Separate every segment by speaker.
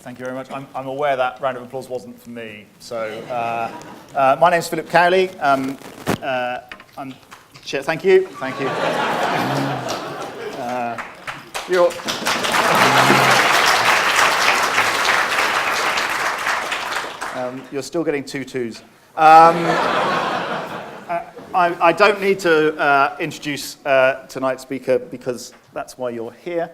Speaker 1: Thank you very much. I'm aware that round of applause wasn't for me. So, my name's Phil Cowley. I'm chair. Thank you. Thank you. You're still getting 2 2s. I don't need to introduce tonight's speaker because that's why you're here.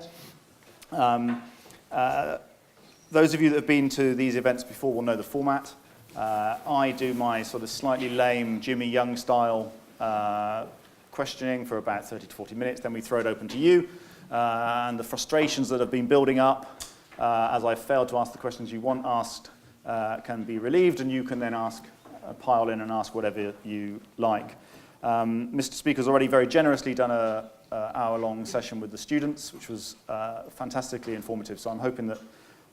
Speaker 1: Those of you that have been to these events before will know the format. I do my sort of slightly lame Jimmy Young style questioning for about 30 to 40 minutes, then we throw it open to you. And the frustrations that have been building up as I've failed to ask the questions you want asked can be relieved, and you can then pile in and ask whatever you like. Mr. Speaker's already very generously done an hour-long session with the students, which was fantastically informative, so I'm hoping that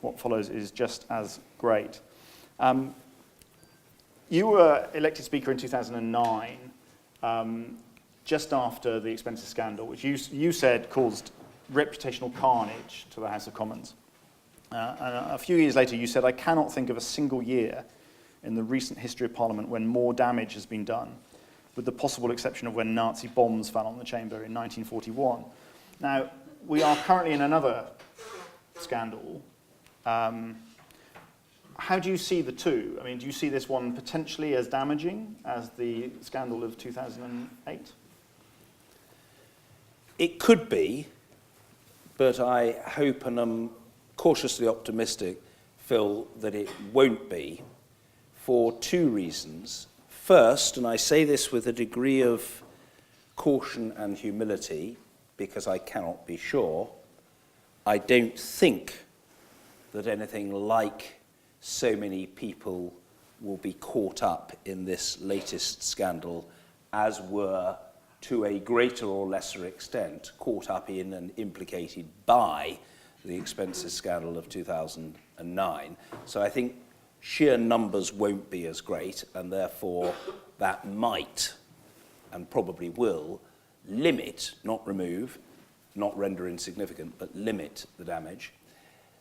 Speaker 1: what follows is just as great. You were elected Speaker in 2009, just after the expenses scandal, which you said caused reputational carnage to the House of Commons. And a few years later, you said, "I cannot think of a single year in the recent history of Parliament when more damage has been done, with the possible exception of when Nazi bombs fell on the chamber in 1941. Now, we are currently in another scandal. How do you see the two? I mean, do you see this one potentially as damaging as the scandal of 2008?
Speaker 2: It could be, but I hope and I'm cautiously optimistic, Phil, that it won't be for 2 reasons. First, and I say this with a degree of caution and humility, because I cannot be sure, I don't think that anything like so many people will be caught up in this latest scandal as were, to a greater or lesser extent, caught up in and implicated by the expenses scandal of 2009. So I think sheer numbers won't be as great, and therefore that might, and probably will, limit, not remove, not render insignificant, but limit the damage.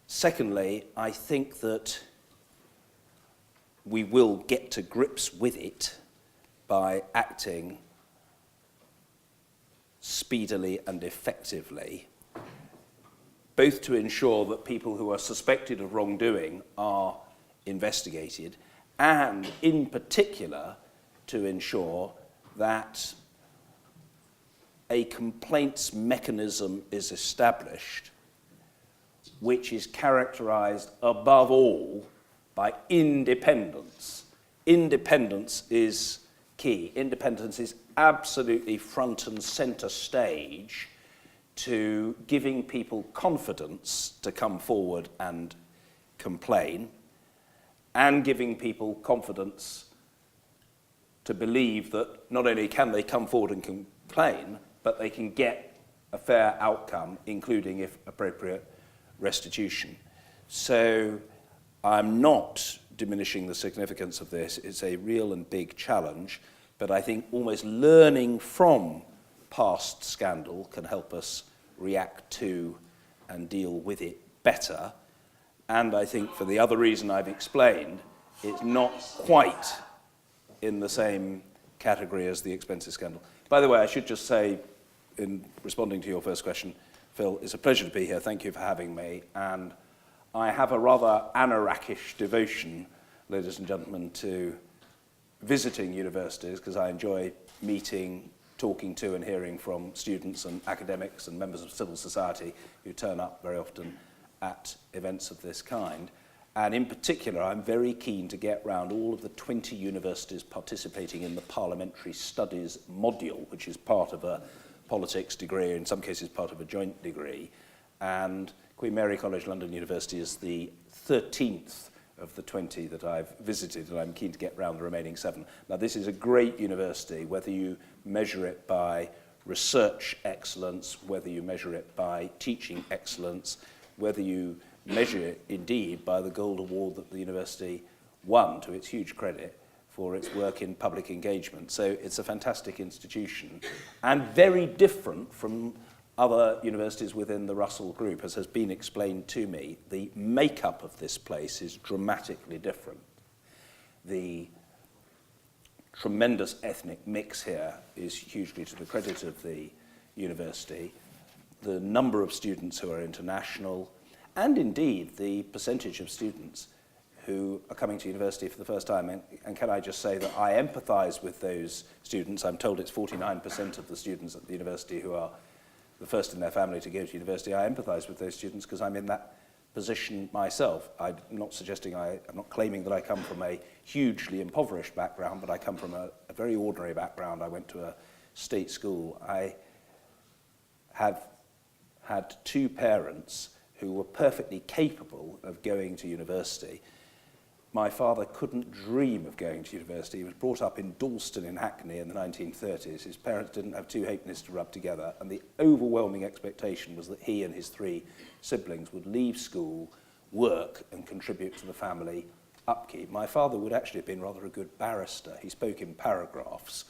Speaker 2: Secondly, I think that we will get to grips with it by acting speedily and effectively, both to ensure that people who are suspected of wrongdoing are investigated, and in particular to ensure that a complaints mechanism is established which is characterized above all by independence. Independence is key. Independence is absolutely front and center stage to giving people confidence to come forward and complain, and giving people confidence to believe that not only can they come forward and complain, but they can get a fair outcome, including, if appropriate, restitution. So I'm not diminishing the significance of this. It's a real and big challenge, but I think almost learning from past scandal can help us react to and deal with it better. And I think for the other reason I've explained, it's not quite in the same category as the expenses scandal. By the way, I should just say, in responding to your first question, Phil, it's a pleasure to be here. Thank you for having me. And I have a rather Anarakish devotion, ladies and gentlemen, to visiting universities, because I enjoy meeting, talking to and hearing from students and academics and members of civil society who turn up very often at events of this kind. And in particular, I'm very keen to get round all of the 20 universities participating in the Parliamentary Studies module, which is part of a politics degree, in some cases part of a joint degree. And Queen Mary College London University is the 13th of the 20 that I've visited, and I'm keen to get round the remaining 7. Now, this is a great university, whether you measure it by research excellence, whether you measure it by teaching excellence, whether you measure it, indeed, by the gold award that the university won, to its huge credit, for its work in public engagement. So it's a fantastic institution, and very different from other universities within the Russell Group, as has been explained to me, the makeup of this place is dramatically different. The tremendous ethnic mix here is hugely to the credit of the university. The number of students who are international, and indeed the percentage of students who are coming to university for the first time. And can I just say that I empathise with those students. I'm told it's 49% of the students at the university who are the first in their family to go to university. I empathise with those students because I'm in that position myself. I'm not suggesting, I'm not claiming that I come from a hugely impoverished background, but I come from a very ordinary background. I went to a state school. I have had two parents who were perfectly capable of going to university. My father couldn't dream of going to university. He was brought up in Dalston in Hackney in the 1930s. His parents didn't have two halfpennies to rub together, and the overwhelming expectation was that he and his three siblings would leave school, work, and contribute to the family upkeep. My father would actually have been rather a good barrister. He spoke in paragraphs,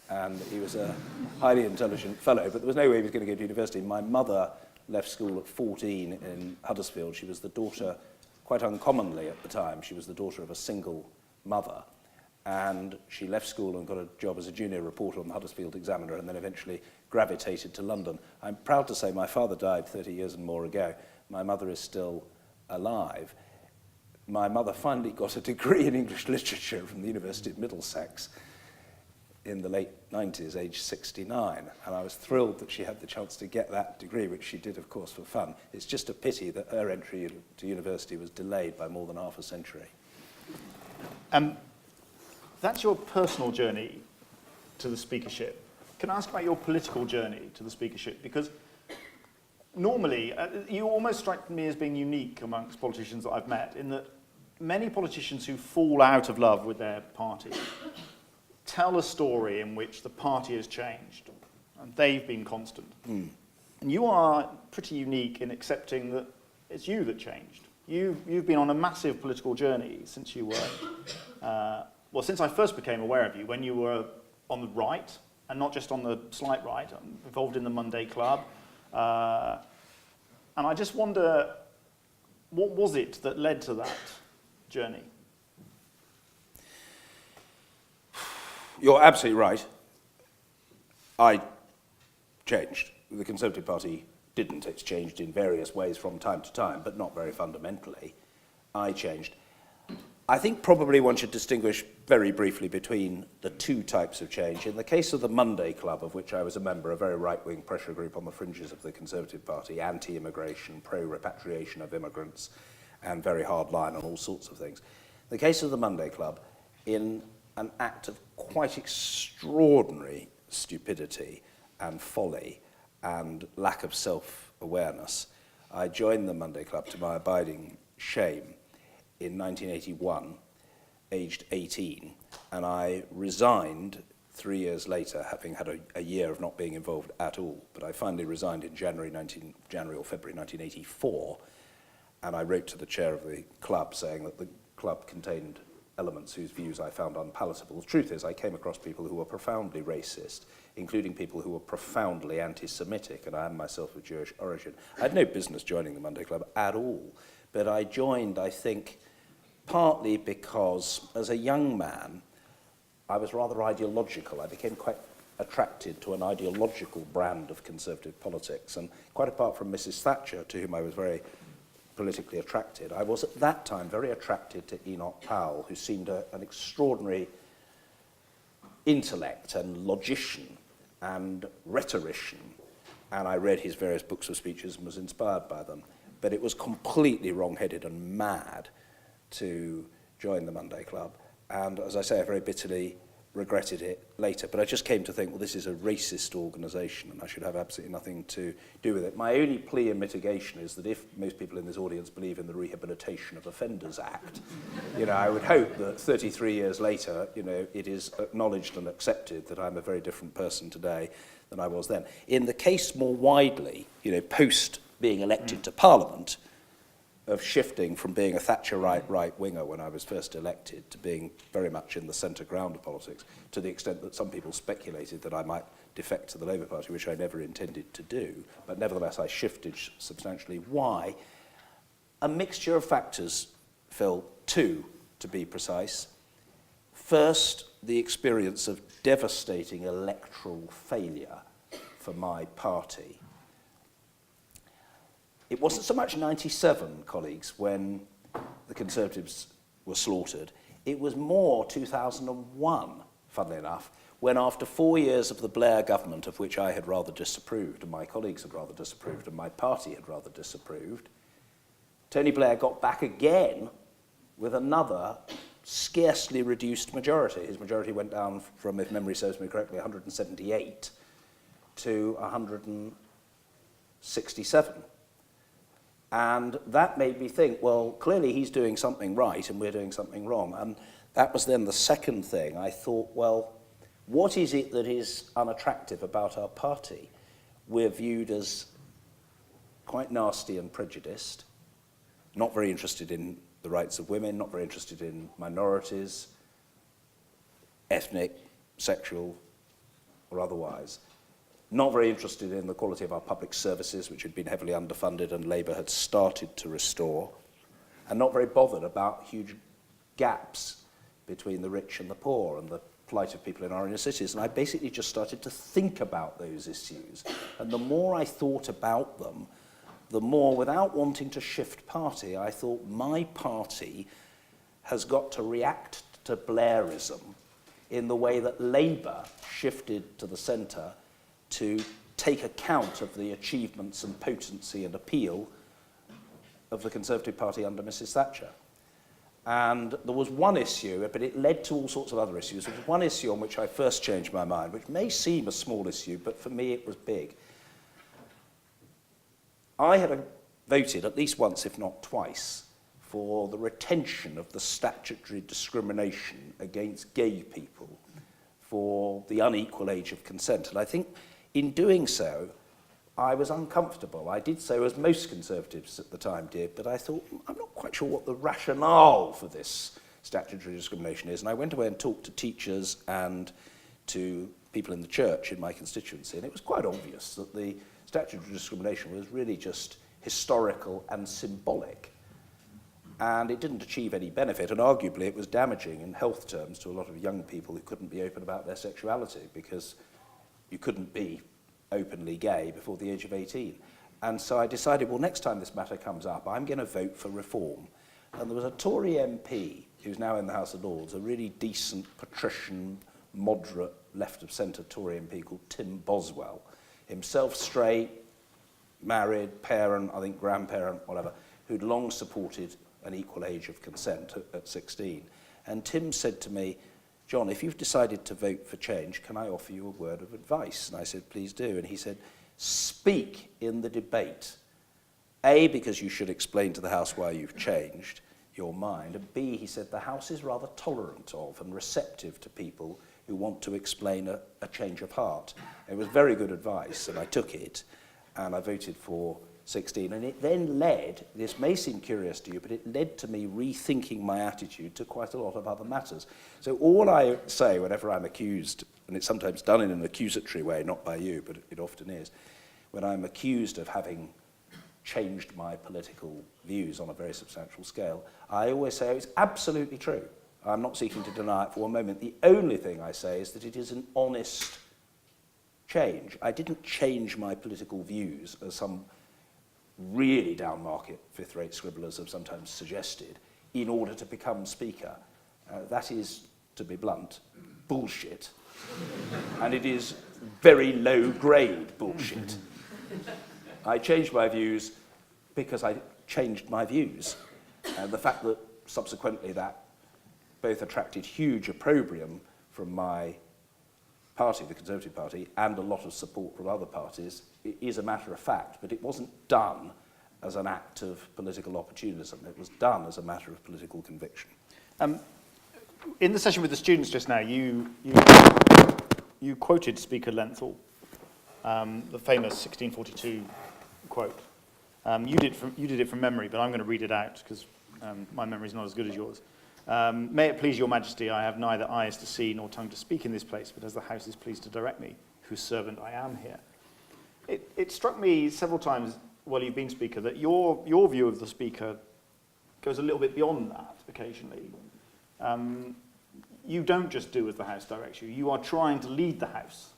Speaker 2: and he was a highly intelligent fellow, but there was no way he was going to go to university. My mother left school at 14 in Huddersfield. She was the daughter, quite uncommonly at the time, she was the daughter of a single mother, and she left school and got a job as a junior reporter on the Huddersfield Examiner and then eventually gravitated to London. I'm proud to say my father died 30 years and more ago. My mother is still alive. My mother finally got a degree in English literature from the University of Middlesex in the late 90s, age 69, and I was thrilled that she had the chance to get that degree, which she did, of course, for fun. It's just a pity that her entry to university was delayed by more than half a century.
Speaker 1: That's your personal journey to the speakership. Can I ask about your political journey to the speakership? Because normally, you almost strike me as being unique amongst politicians that I've met, in that many politicians who fall out of love with their party tell a story in which the party has changed, and they've been constant. And you are pretty unique in accepting that it's you that changed. You've been on a massive political journey since you were, since I first became aware of you, when you were on the right, and not just on the slight right, involved in the Monday Club. And I just wonder, what was it that led to that journey?
Speaker 2: You're absolutely right. I changed. The Conservative Party didn't. It's changed in various ways from time to time, but not very fundamentally. I changed. I think probably one should distinguish very briefly between the two types of change. In the case of the Monday Club, of which I was a member, a very right-wing pressure group on the fringes of the Conservative Party, anti-immigration, pro-repatriation of immigrants, and very hard line on all sorts of things. In the case of the Monday Club, in an act of quite extraordinary stupidity and folly and lack of self-awareness, I joined the Monday Club to my abiding shame in 1981, aged 18, and I resigned 3 years later, having had a year of not being involved at all. But I finally resigned in January or February 1984, and I wrote to the chair of the club saying that the club contained elements whose views I found unpalatable. The truth is, I came across people who were profoundly racist, including people who were profoundly anti-Semitic, and I am myself of Jewish origin. I had no business joining the Monday Club at all, but I joined, I think, partly because, as a young man, I was rather ideological. I became quite attracted to an ideological brand of Conservative politics, and quite apart from Mrs. Thatcher, to whom I was very politically attracted, I was at that time very attracted to Enoch Powell, who seemed an extraordinary intellect and logician and rhetorician, and I read his various books of speeches and was inspired by them. But it was completely wrong-headed and mad to join the Monday Club, and as I say, I very bitterly regretted it later. But I just came to think, well, this is a racist organisation and I should have absolutely nothing to do with it. My only plea in mitigation is that if most people in this audience believe in the Rehabilitation of Offenders Act, I would hope that 33 years later, it is acknowledged and accepted that I'm a very different person today than I was then. In the case more widely, post being elected to Parliament, of shifting from being a Thatcherite right-winger when I was first elected to being very much in the centre ground of politics, to the extent that some people speculated that I might defect to the Labour Party, which I never intended to do, but nevertheless I shifted substantially. Why? A mixture of factors, Phil, two to be precise. First, the experience of devastating electoral failure for my party. It wasn't so much 97, colleagues, when the Conservatives were slaughtered. It was more 2001, funnily enough, when after 4 years of the Blair government, of which I had rather disapproved, and my colleagues had rather disapproved, and my party had rather disapproved, Tony Blair got back again with another scarcely reduced majority. His majority went down from, if memory serves me correctly, 178 to 167. And that made me think, well, clearly he's doing something right and we're doing something wrong. And that was then the second thing. I thought, well, what is it that is unattractive about our party? We're viewed as quite nasty and prejudiced, not very interested in the rights of women, not very interested in minorities, ethnic, sexual, or otherwise. Not very interested in the quality of our public services, which had been heavily underfunded and Labour had started to restore, and not very bothered about huge gaps between the rich and the poor and the plight of people in our inner cities. And I basically just started to think about those issues. And the more I thought about them, the more, without wanting to shift party, I thought my party has got to react to Blairism in the way that Labour shifted to the centre to take account of the achievements and potency and appeal of the Conservative Party under Mrs Thatcher. And there was one issue, but it led to all sorts of other issues. There was one issue on which I first changed my mind, which may seem a small issue, but for me it was big. I had voted at least once, if not twice, for the retention of the statutory discrimination against gay people for the unequal age of consent. And I think in doing so, I was uncomfortable. I did so as most Conservatives at the time did, but I thought, I'm not quite sure what the rationale for this statutory discrimination is. And I went away and talked to teachers and to people in the church in my constituency, and it was quite obvious that the statutory discrimination was really just historical and symbolic. And it didn't achieve any benefit, and arguably it was damaging in health terms to a lot of young people who couldn't be open about their sexuality, because you couldn't be openly gay before the age of 18. And so I decided, well, next time this matter comes up, I'm going to vote for reform. And there was a Tory MP who's now in the House of Lords, a really decent, patrician, moderate, left-of-centre Tory MP called Tim Boswell, himself straight, married, parent, I think grandparent, whatever, who'd long supported an equal age of consent at 16. And Tim said to me, John, if you've decided to vote for change, can I offer you a word of advice? And I said, please do. And he said, speak in the debate. A, because you should explain to the House why you've changed your mind. And B, he said, the House is rather tolerant of and receptive to people who want to explain a change of heart. It was very good advice, and I took it, and I voted for 16. And it then led, this may seem curious to you, but it led to me rethinking my attitude to quite a lot of other matters. So all I say whenever I'm accused, and it's sometimes done in an accusatory way, not by you, but it often is, when I'm accused of having changed my political views on a very substantial scale, I always say, oh, it's absolutely true. I'm not seeking to deny it for one moment. The only thing I say is that it is an honest change. I didn't change my political views, as some really down-market fifth-rate scribblers have sometimes suggested, in order to become Speaker. That is, to be blunt, bullshit. And it is very low-grade bullshit. I changed my views because I changed my views. And the fact that subsequently that both attracted huge opprobrium from my party, the Conservative Party, and a lot of support from other parties, it is a matter of fact, but it wasn't done as an act of political opportunism. It was done as a matter of political conviction.
Speaker 1: In the session with the students just now, you quoted Speaker Lenthal, the famous 1642 quote. You did it from memory, but I'm going to read it out because my memory is not as good as yours. May it please your majesty, I have neither eyes to see nor tongue to speak in this place, but as the House is pleased to direct me, whose servant I am here. It struck me several times while you've been Speaker that your view of the Speaker goes a little bit beyond that occasionally. You don't just do as the House directs you. You are trying to lead the House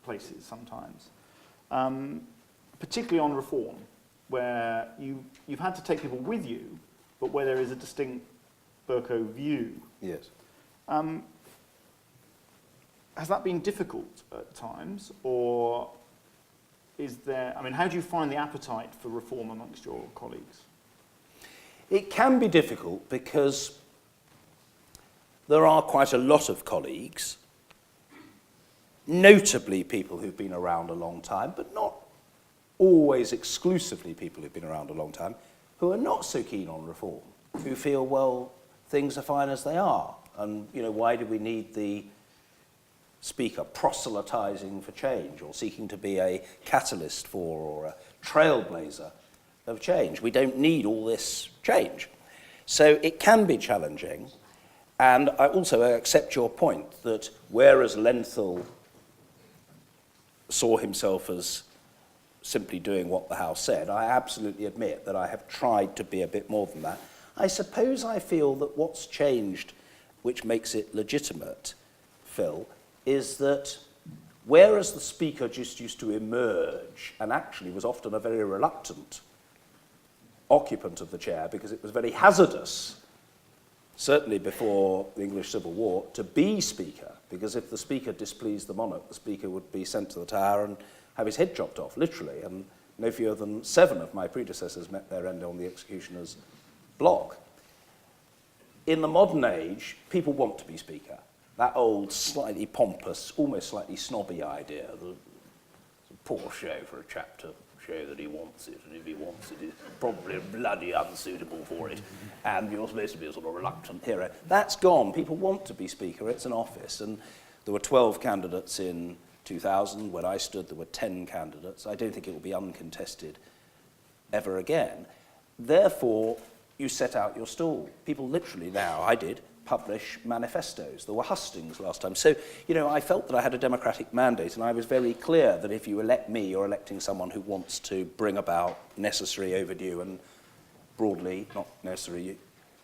Speaker 1: places sometimes, particularly on reform, where you've had to take people with you, but where there is a distinct Bercow view.
Speaker 2: Yes.
Speaker 1: Has that been difficult at times, or is there, I mean, how do you find the appetite for reform amongst your colleagues?
Speaker 2: It can be difficult because there are quite a lot of colleagues, notably people who've been around a long time, but not always exclusively people who've been around a long time, who are not so keen on reform, who feel, well, things are fine as they are, and why do we need the Speaker proselytising for change or seeking to be a catalyst for or a trailblazer of change? We don't need all this change. So it can be challenging, and I also accept your point that whereas Lenthal saw himself as simply doing what the House said, I absolutely admit that I have tried to be a bit more than that. I suppose I feel that what's changed, which makes it legitimate, Phil, is that whereas the Speaker just used to emerge and actually was often a very reluctant occupant of the chair because it was very hazardous, certainly before the English Civil War, to be Speaker, because if the Speaker displeased the monarch, the Speaker would be sent to the Tower and have his head chopped off, literally, and no fewer than 7 of my predecessors met their end on the executioner's block. In the modern age, people want to be Speaker. That old, slightly pompous, almost slightly snobby idea, the poor show for a chap to show that he wants it, and if he wants it, he's probably bloody unsuitable for it, and you're supposed to be a sort of reluctant hero. That's gone. People want to be Speaker. It's an office, and there were 12 candidates in 2000. When I stood, there were 10 candidates. I don't think it will be uncontested ever again. Therefore, you set out your stall. People literally now, I did, publish manifestos. There were hustings last time. So, I felt that I had a democratic mandate, and I was very clear that if you elect me, you're electing someone who wants to bring about necessary, overdue, and broadly, not necessarily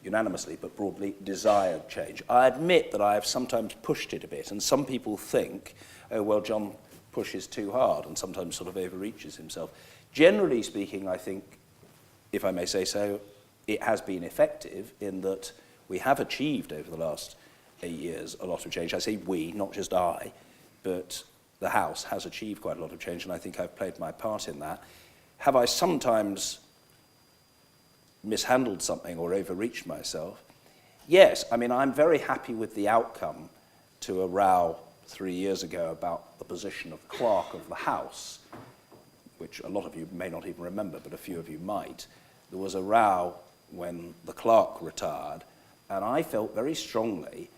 Speaker 2: unanimously, but broadly desired change. I admit that I have sometimes pushed it a bit, and some people think, oh, well, John pushes too hard and sometimes sort of overreaches himself. Generally speaking, I think, if I may say so, it has been effective in that we have achieved over the last 8 years a lot of change. I say we, not just I, but the House has achieved quite a lot of change, and I think I've played my part in that. Have I sometimes mishandled something or overreached myself? Yes. I mean, I'm very happy with the outcome to a row 3 years ago about the position of Clerk of the House, which a lot of you may not even remember, but a few of you might. There was a row when the Clerk retired, and I felt very strongly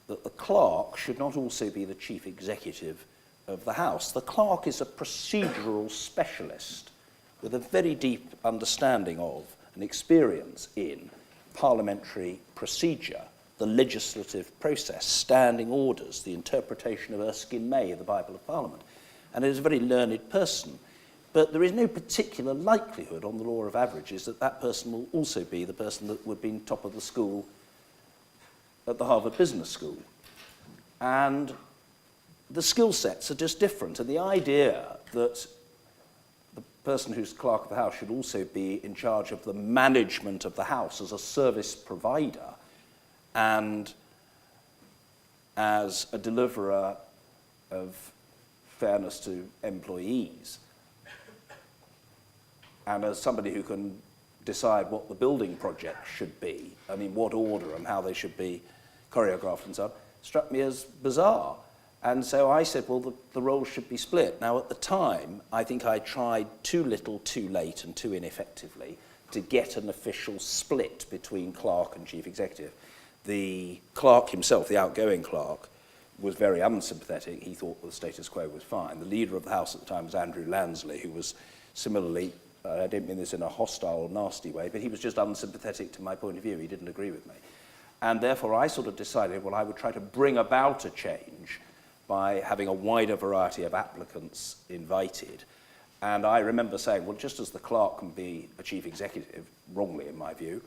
Speaker 2: that the Clerk should not also be the Chief Executive of the House. The Clerk is a procedural specialist with a very deep understanding of and experience in parliamentary procedure, the legislative process, standing orders, the interpretation of Erskine May, the Bible of Parliament. And it is a very learned person. But there is no particular likelihood on the law of averages that that person will also be the person that would be top of the school at the Harvard Business School. And the skill sets are just different. And the idea that the person who's Clerk of the House should also be in charge of the management of the House as a service provider and as a deliverer of fairness to employees, and as somebody who can decide what the building project should be, I mean, what order and how they should be choreographed and so on, struck me as bizarre. And so I said, well, the roles should be split. Now, at the time, I think I tried too little, too late, and too ineffectively to get an official split between Clerk and Chief Executive. The Clerk himself, the outgoing Clerk, was very unsympathetic. He thought the status quo was fine. The leader of the House at the time was Andrew Lansley, who was similarly I don't mean this in a hostile, nasty way, but he was just unsympathetic to my point of view. He didn't agree with me. And therefore, I sort of decided, well, I would try to bring about a change by having a wider variety of applicants invited. And I remember saying, well, just as the clerk can be a chief executive, wrongly in my view,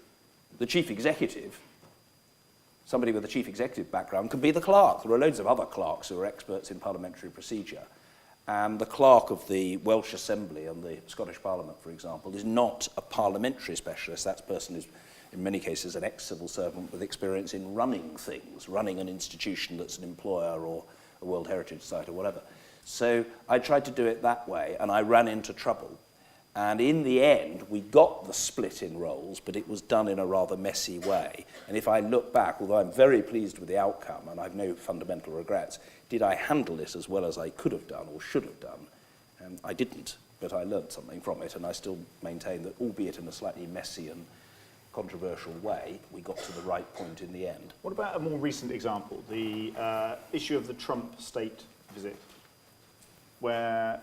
Speaker 2: the chief executive, somebody with a chief executive background, can be the clerk. There are loads of other clerks who are experts in parliamentary procedure. And the clerk of the Welsh Assembly and the Scottish Parliament, for example, is not a parliamentary specialist. That person is, in many cases, an ex-civil servant with experience in running things, running an institution that's an employer or a World Heritage Site or whatever. So I tried to do it that way, and I ran into trouble. And in the end, we got the split in roles, but it was done in a rather messy way. And if I look back, although I'm very pleased with the outcome, and I've no fundamental regrets, did I handle it as well as I could have done or should have done? I didn't, but I learned something from it, and I still maintain that, albeit in a slightly messy and controversial way, we got to the right point in the end.
Speaker 1: What about a more recent example, the issue of the Trump state visit, where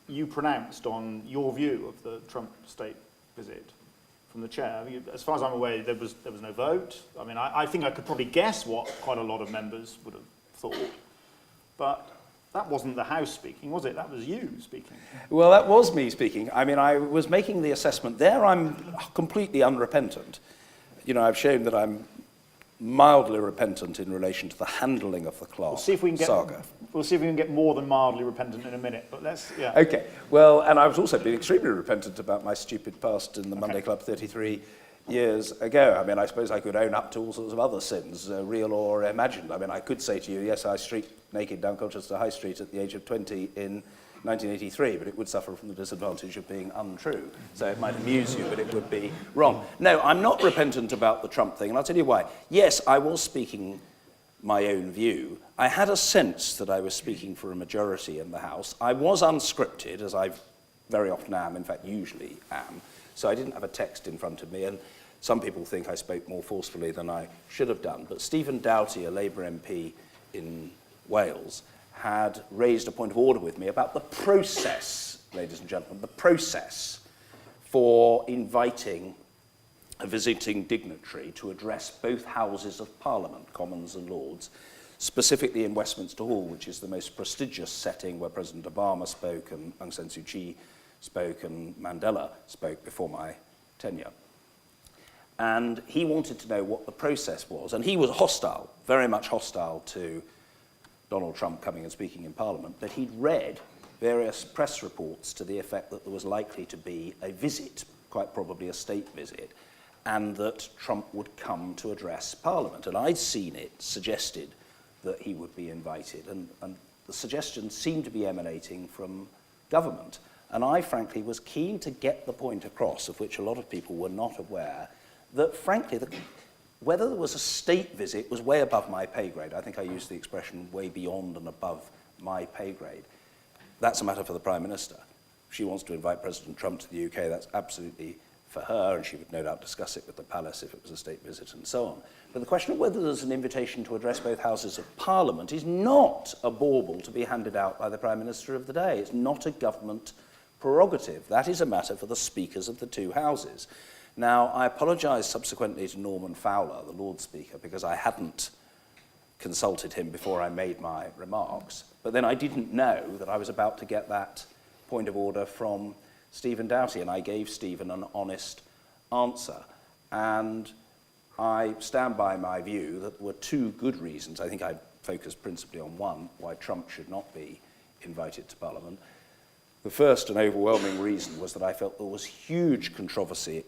Speaker 1: you pronounced on your view of the Trump state visit from the chair? I mean, as far as I'm aware, there was no vote. I mean, I think I could probably guess what quite a lot of members would have thought, but that wasn't the House speaking, was it? That was you speaking.
Speaker 2: Well, that was me speaking. I mean, I was making the assessment. There I'm completely unrepentant. You know, I've shown that I'm mildly repentant in relation to the handling of the Clark saga.
Speaker 1: We'll see if we can get more than mildly repentant in a minute, but let's, yeah.
Speaker 2: Okay, well, and I was also being extremely repentant about my stupid past in the Monday Club 33 years ago. I mean, I suppose I could own up to all sorts of other sins, real or imagined. I mean, I could say to you, yes, I streaked naked down Colchester High Street at the age of 20 in 1983, but it would suffer from the disadvantage of being untrue. So it might amuse you, but it would be wrong. No, I'm not repentant about the Trump thing, and I'll tell you why. Yes, I was speaking my own view. I had a sense that I was speaking for a majority in the House. I was unscripted, as I very often am, in fact, usually am. So I didn't have a text in front of me, and some people think I spoke more forcefully than I should have done. But Stephen Doughty, a Labour MP in Wales, had raised a point of order with me about the process, ladies and gentlemen, the process for inviting a visiting dignitary to address both houses of Parliament, Commons and Lords, specifically in Westminster Hall, which is the most prestigious setting where President Obama spoke and Aung San Suu Kyi spoke and Mandela spoke before my tenure. And he wanted to know what the process was, and he was hostile, very much hostile to Donald Trump coming and speaking in Parliament, but he'd read various press reports to the effect that there was likely to be a visit, quite probably a state visit, and that Trump would come to address Parliament. And I'd seen it suggested that he would be invited, and the suggestion seemed to be emanating from government. And I, frankly, was keen to get the point across, of which a lot of people were not aware, that, frankly, whether there was a state visit was way above my pay grade. I think I used the expression way beyond and above my pay grade. That's a matter for the Prime Minister. If she wants to invite President Trump to the UK, that's absolutely for her, and she would no doubt discuss it with the palace if it was a state visit and so on. But the question of whether there's an invitation to address both houses of Parliament is not a bauble to be handed out by the Prime Minister of the day. It's not a government prerogative. That is a matter for the speakers of the two houses. Now, I apologise subsequently to Norman Fowler, the Lord Speaker, because I hadn't consulted him before I made my remarks, but then I didn't know that I was about to get that point of order from Stephen Doughty, and I gave Stephen an honest answer. And I stand by my view that there were two good reasons. I think I focused principally on one, why Trump should not be invited to Parliament. The first and overwhelming reason was that I felt there was huge controversy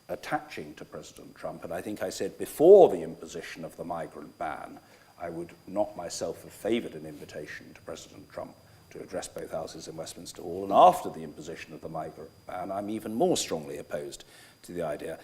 Speaker 2: attaching to President Trump, and I think I said before the imposition of the migrant ban, I would not myself have favoured an invitation to President Trump to address both houses in Westminster Hall, and after the imposition of the migrant ban, I'm even more strongly opposed to the idea.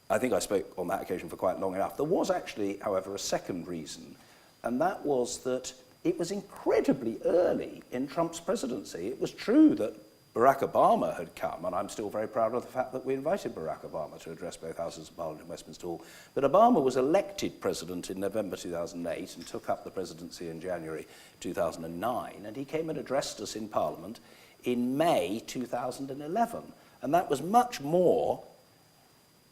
Speaker 2: I think I spoke on that occasion for quite long enough. There was actually, however, a second reason, and that was that it was incredibly early in Trump's presidency. It was true that Barack Obama had come, and I'm still very proud of the fact that we invited Barack Obama to address both houses of Parliament in Westminster Hall. But Obama was elected president in November 2008 and took up the presidency in January 2009, and he came and addressed us in Parliament in May 2011. And that was much more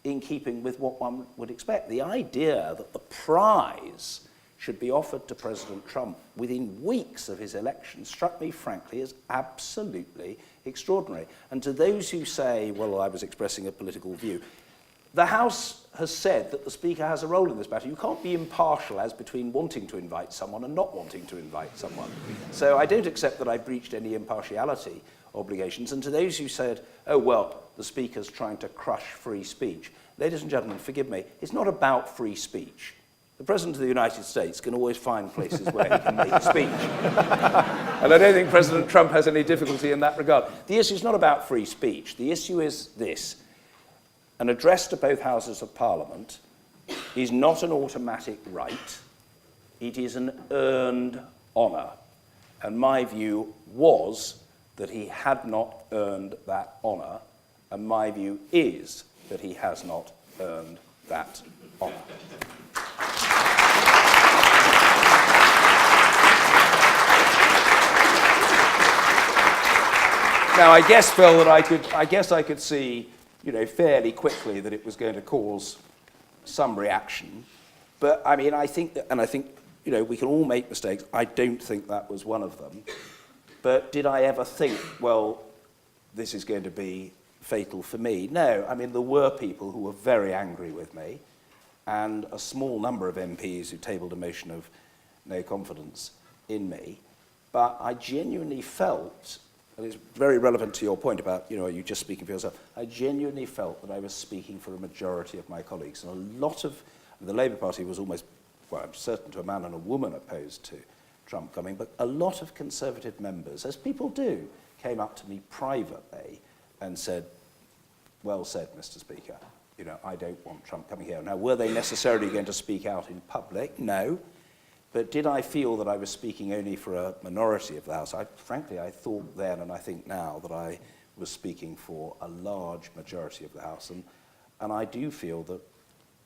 Speaker 2: in keeping with what one would expect. The idea that the prize should be offered to President Trump within weeks of his election struck me, frankly, as absolutely extraordinary. And to those who say, well, I was expressing a political view, the House has said that the Speaker has a role in this matter. You can't be impartial as between wanting to invite someone and not wanting to invite someone. So I don't accept that I've breached any impartiality obligations. And to those who said, oh, well, the Speaker's trying to crush free speech, ladies and gentlemen, forgive me, it's not about free speech. The President of the United States can always find places where he can make a speech. And I don't think President Trump has any difficulty in that regard. The issue is not about free speech. The issue is this. An address to both Houses of Parliament is not an automatic right. It is an earned honour. And my view was that he had not earned that honour, and my view is that he has not earned that honour. Now, I guess, Phil, that I could see, fairly quickly that it was going to cause some reaction. But I mean, I think, we can all make mistakes. I don't think that was one of them. But did I ever think, well, this is going to be fatal for me? No. I mean, there were people who were very angry with me, and a small number of MPs who tabled a motion of no confidence in me. But I genuinely felt, and it's very relevant to your point about, are you just speaking for yourself? I genuinely felt that I was speaking for a majority of my colleagues. And a lot of the Labour Party was almost, well, I'm certain to a man and a woman opposed to Trump coming, but a lot of Conservative members, as people do, came up to me privately and said, well said, Mr. Speaker, I don't want Trump coming here. Now, were they necessarily going to speak out in public? No. But did I feel that I was speaking only for a minority of the House? Frankly, I thought then, and I think now, that I was speaking for a large majority of the House. And I do feel that,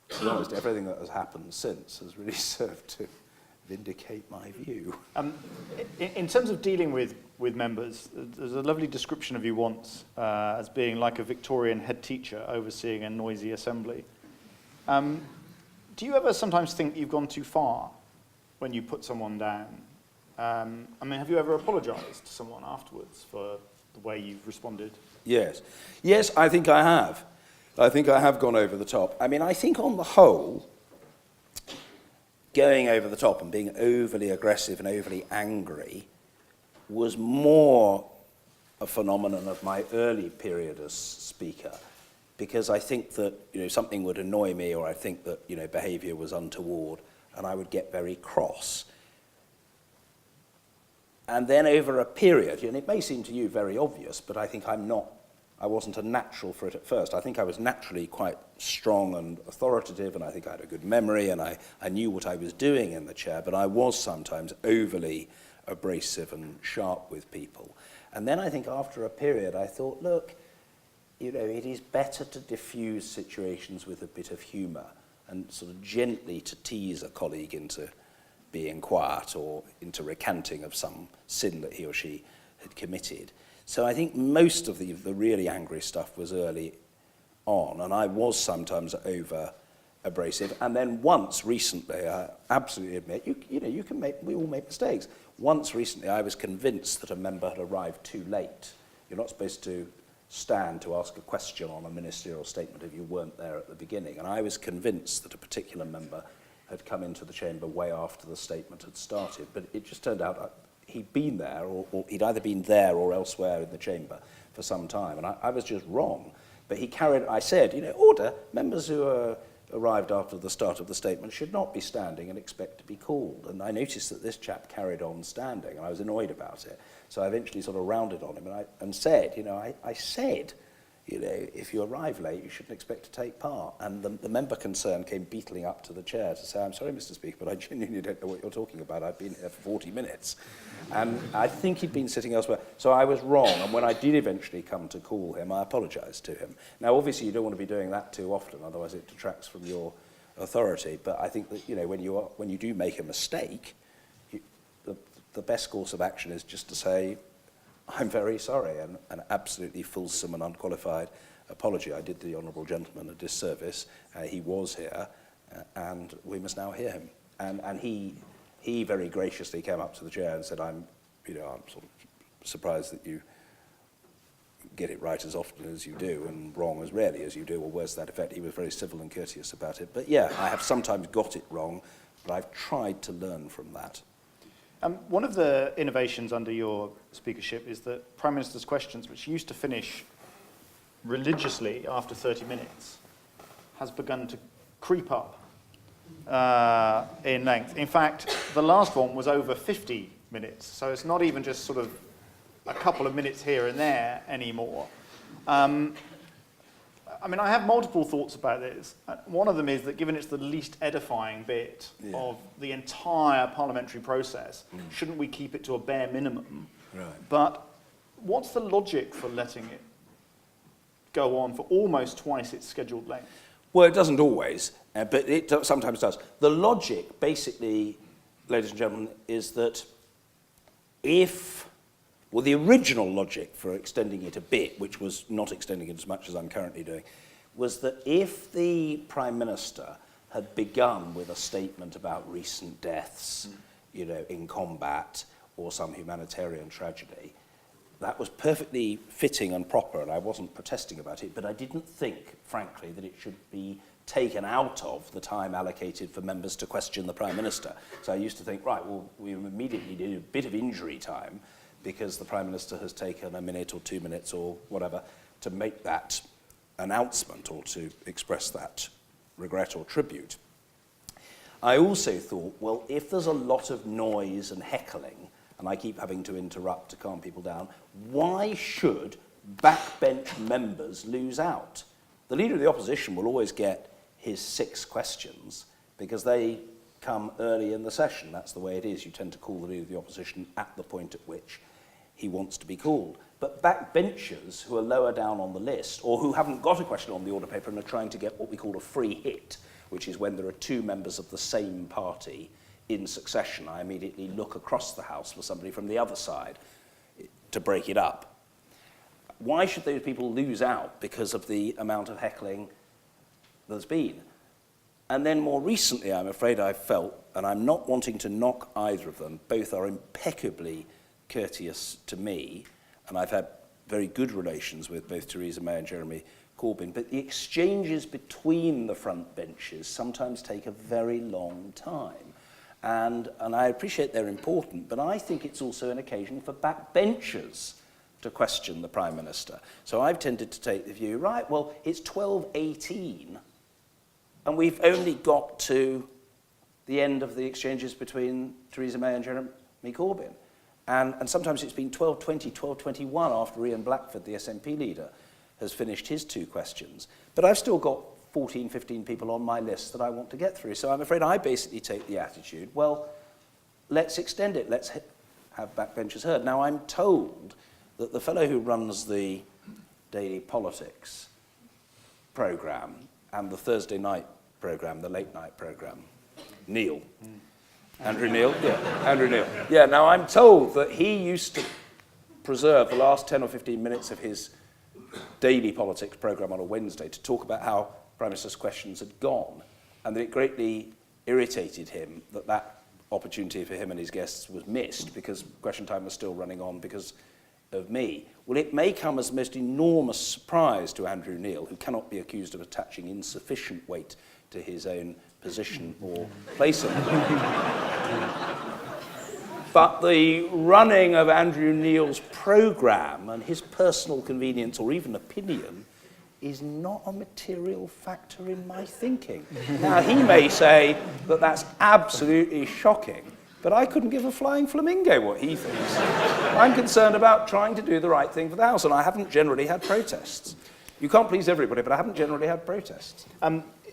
Speaker 2: to be honest, everything that has happened since has really served to vindicate my view.
Speaker 1: In terms of dealing with members, there's a lovely description of you once as being like a Victorian head teacher overseeing a noisy assembly. Do you ever sometimes think you've gone too far when you put someone down? Have you ever apologised to someone afterwards for the way you've responded?
Speaker 2: Yes. Yes, I think I have. I think I have gone over the top. I think on the whole, going over the top and being overly aggressive and overly angry was more a phenomenon of my early period as Speaker, because I think that something would annoy me, or I think that behaviour was untoward, and I would get very cross. And then over a period, and it may seem to you very obvious, but I think I wasn't a natural for it at first. I think I was naturally quite strong and authoritative, and I think I had a good memory, and I knew what I was doing in the chair, but I was sometimes overly abrasive and sharp with people. And then I think after a period, I thought, look, it is better to diffuse situations with a bit of humour and sort of gently to tease a colleague into being quiet or into recanting of some sin that he or she had committed. So I think most of the really angry stuff was early on, and I was sometimes over abrasive. And then once recently, I absolutely admit, we all make mistakes. Once recently, I was convinced that a member had arrived too late. You're not supposed to stand to ask a question on a ministerial statement if you weren't there at the beginning. And I was convinced that a particular member had come into the chamber way after the statement had started. But it just turned out he'd been there, or he'd either been there or elsewhere in the chamber for some time. And I was just wrong. But I said, order, members who arrived after the start of the statement should not be standing and expect to be called. And I noticed that this chap carried on standing, and I was annoyed about it. So I eventually sort of rounded on him and said, I said, if you arrive late, you shouldn't expect to take part. And the member concerned came beetling up to the chair to say, I'm sorry, Mr. Speaker, but I genuinely don't know what you're talking about. I've been here for 40 minutes. And I think he'd been sitting elsewhere. So I was wrong. And when I did eventually come to call him, I apologised to him. Now, obviously, you don't want to be doing that too often, otherwise it detracts from your authority. But I think that, when you do make a mistake, the best course of action is just to say, I'm very sorry, and an absolutely fulsome and unqualified apology. I did the honourable gentleman a disservice. He was here, and we must now hear him. And he very graciously came up to the chair and said, I'm sort of surprised that you get it right as often as you do and wrong as rarely as you do, or worse to that effect. He was very civil and courteous about it. But yeah, I have sometimes got it wrong, but I've tried to learn from that.
Speaker 1: One of the innovations under your speakership is that Prime Minister's questions, which used to finish religiously after 30 minutes, has begun to creep up in length. In fact, the last one was over 50 minutes, so it's not even just sort of a couple of minutes here and there anymore. I mean, I have multiple thoughts about this. One of them is that given it's the least edifying bit of the entire parliamentary process, shouldn't we keep it to a bare minimum?
Speaker 2: Right.
Speaker 1: But what's the logic for letting it go on for almost twice its scheduled length?
Speaker 2: Well, it doesn't always, but it sometimes does. The logic, basically, ladies and gentlemen, is that the original logic for extending it a bit, which was not extending it as much as I'm currently doing, was that if the Prime Minister had begun with a statement about recent deaths, in combat or some humanitarian tragedy, that was perfectly fitting and proper, and I wasn't protesting about it, but I didn't think, frankly, that it should be taken out of the time allocated for members to question the Prime Minister. So I used to think, right, well, we immediately need a bit of injury time because the Prime Minister has taken a minute or 2 minutes or whatever to make that announcement or to express that regret or tribute. I also thought, well, if there's a lot of noise and heckling, and I keep having to interrupt to calm people down, why should backbench members lose out? The Leader of the Opposition will always get his 6 questions because they come early in the session. That's the way it is. You tend to call the Leader of the Opposition at the point at which he wants to be called. But backbenchers who are lower down on the list, or who haven't got a question on the order paper and are trying to get what we call a free hit, which is when there are 2 members of the same party in succession, I immediately look across the House for somebody from the other side to break it up. Why should those people lose out because of the amount of heckling there's been? And then more recently, I'm afraid I've felt, and I'm not wanting to knock either of them, both are impeccably courteous to me, and I've had very good relations with both Theresa May and Jeremy Corbyn, but the exchanges between the front benches sometimes take a very long time. And I appreciate they're important, but I think it's also an occasion for backbenchers to question the Prime Minister. So I've tended to take the view, right, well, it's 12:18, and we've only got to the end of the exchanges between Theresa May and Jeremy Corbyn. And sometimes it's been 12:20, 12:21 after Ian Blackford, the SNP leader, has finished his 2 questions. But I've still got 14, 15 people on my list that I want to get through. So I'm afraid I basically take the attitude, well, let's extend it. Let's have backbenchers heard. Now, I'm told that the fellow who runs the Daily Politics programme and the Thursday night programme, the late night programme, Neil, Andrew Neil? Yeah, Andrew Neil. Yeah, now I'm told that he used to preserve the last 10 or 15 minutes of his Daily Politics programme on a Wednesday to talk about how Prime Minister's questions had gone, and that it greatly irritated him that that opportunity for him and his guests was missed because question time was still running on because of me. Well, it may come as the most enormous surprise to Andrew Neil, who cannot be accused of attaching insufficient weight to his own position or place in it. But the running of Andrew Neil's programme and his personal convenience or even opinion is not a material factor in my thinking. Now, he may say that that's absolutely shocking, but I couldn't give a flying flamingo what he thinks. I'm concerned about trying to do the right thing for the House, and I haven't generally had protests. You can't please everybody, but I haven't generally had protests.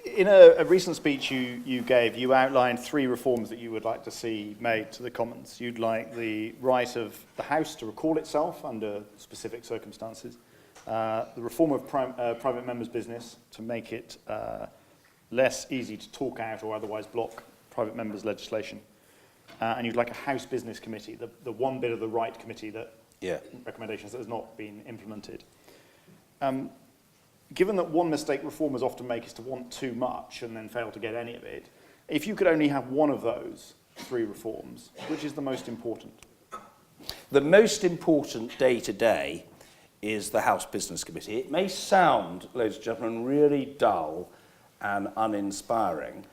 Speaker 1: In a recent speech you gave, you outlined 3 reforms that you would like to see made to the Commons. You'd like the right of the House to recall itself under specific circumstances, the reform of private members' business to make it less easy to talk out or otherwise block private members' legislation, and you'd like a House Business Committee, the one bit of the right committee that recommendations that has not been implemented. Given that one mistake reformers often make is to want too much and then fail to get any of it, if you could only have one of those 3 reforms, which is the most important?
Speaker 2: The most important day to day is the House Business Committee. It may sound, ladies and gentlemen, really dull and uninspiring,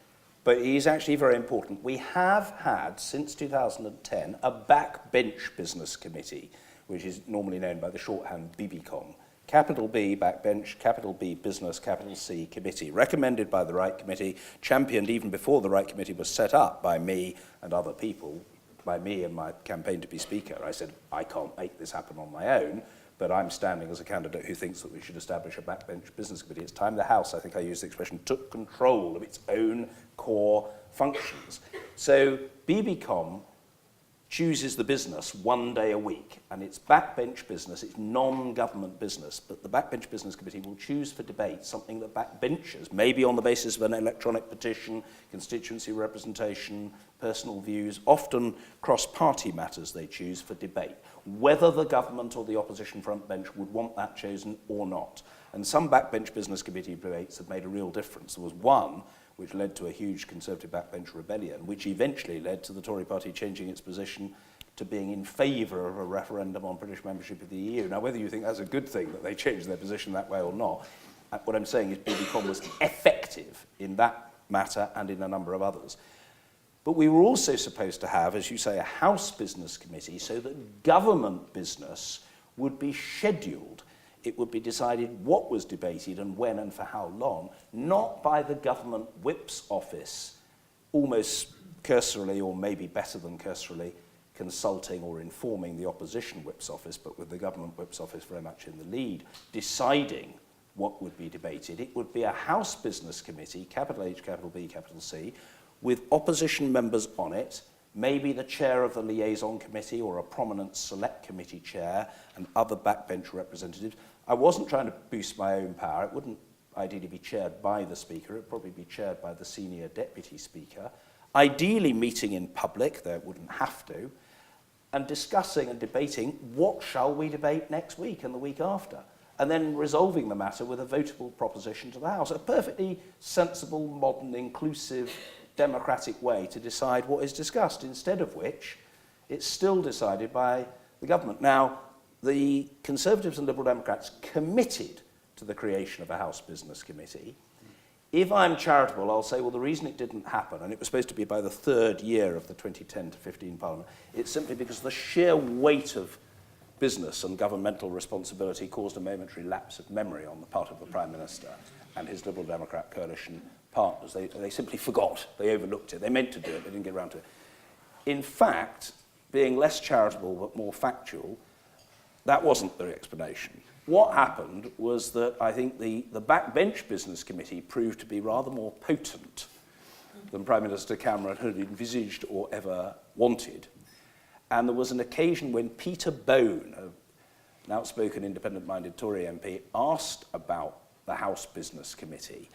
Speaker 2: but it is actually very important. We have had, since 2010, a backbench business committee, which is normally known by the shorthand BBCom. Capital B, backbench, capital B, business, capital C, committee, recommended by the Right Committee, championed even before the Right Committee was set up by me and other people, by me and my campaign to be Speaker. I said, I can't make this happen on my own, but I'm standing as a candidate who thinks that we should establish a backbench business committee. It's time the House, I think I used the expression, took control of its own core functions. So BBCom chooses the business one day a week, and it's backbench business, it's non-government business, but the backbench business committee will choose for debate something that backbenchers, maybe on the basis of an electronic petition, constituency representation, personal views, often cross-party matters they choose for debate, whether the government or the opposition front bench would want that chosen or not. And some backbench business committee debates have made a real difference. There was one which led to a huge Conservative backbench rebellion, which eventually led to the Tory party changing its position to being in favour of a referendum on British membership of the EU. Now, whether you think that's a good thing that they changed their position that way or not, what I'm saying is BBCom was effective in that matter and in a number of others. But we were also supposed to have, as you say, a House Business Committee so that government business would be scheduled. It would be decided what was debated and when and for how long, not by the government whip's office, almost cursorily or maybe better than cursorily consulting or informing the opposition whip's office, but with the government whip's office very much in the lead, deciding what would be debated. It would be a House Business Committee, capital H, capital B, capital C, with opposition members on it, maybe the chair of the liaison committee or a prominent select committee chair and other backbench representatives. I wasn't trying to boost my own power. It wouldn't ideally be chaired by the Speaker. It would probably be chaired by the senior deputy Speaker. Ideally meeting in public, though it wouldn't have to, and discussing and debating what shall we debate next week and the week after, and then resolving the matter with a votable proposition to the House. A perfectly sensible, modern, inclusive, democratic way to decide what is discussed, instead of which it's still decided by the government. Now, the Conservatives and Liberal Democrats committed to the creation of a House Business Committee. If I'm charitable, I'll say, well, the reason it didn't happen, and it was supposed to be by the 3rd year of the 2010 to 15 Parliament, it's simply because the sheer weight of business and governmental responsibility caused a momentary lapse of memory on the part of the Prime Minister and his Liberal Democrat coalition partners. They simply forgot. They overlooked it. They meant to do it. They didn't get around to it. In fact, being less charitable but more factual, that wasn't the explanation. What happened was that I think the backbench business committee proved to be rather more potent than Prime Minister Cameron had envisaged or ever wanted. And there was an occasion when Peter Bone, an outspoken independent-minded Tory MP, asked about the House Business Committee.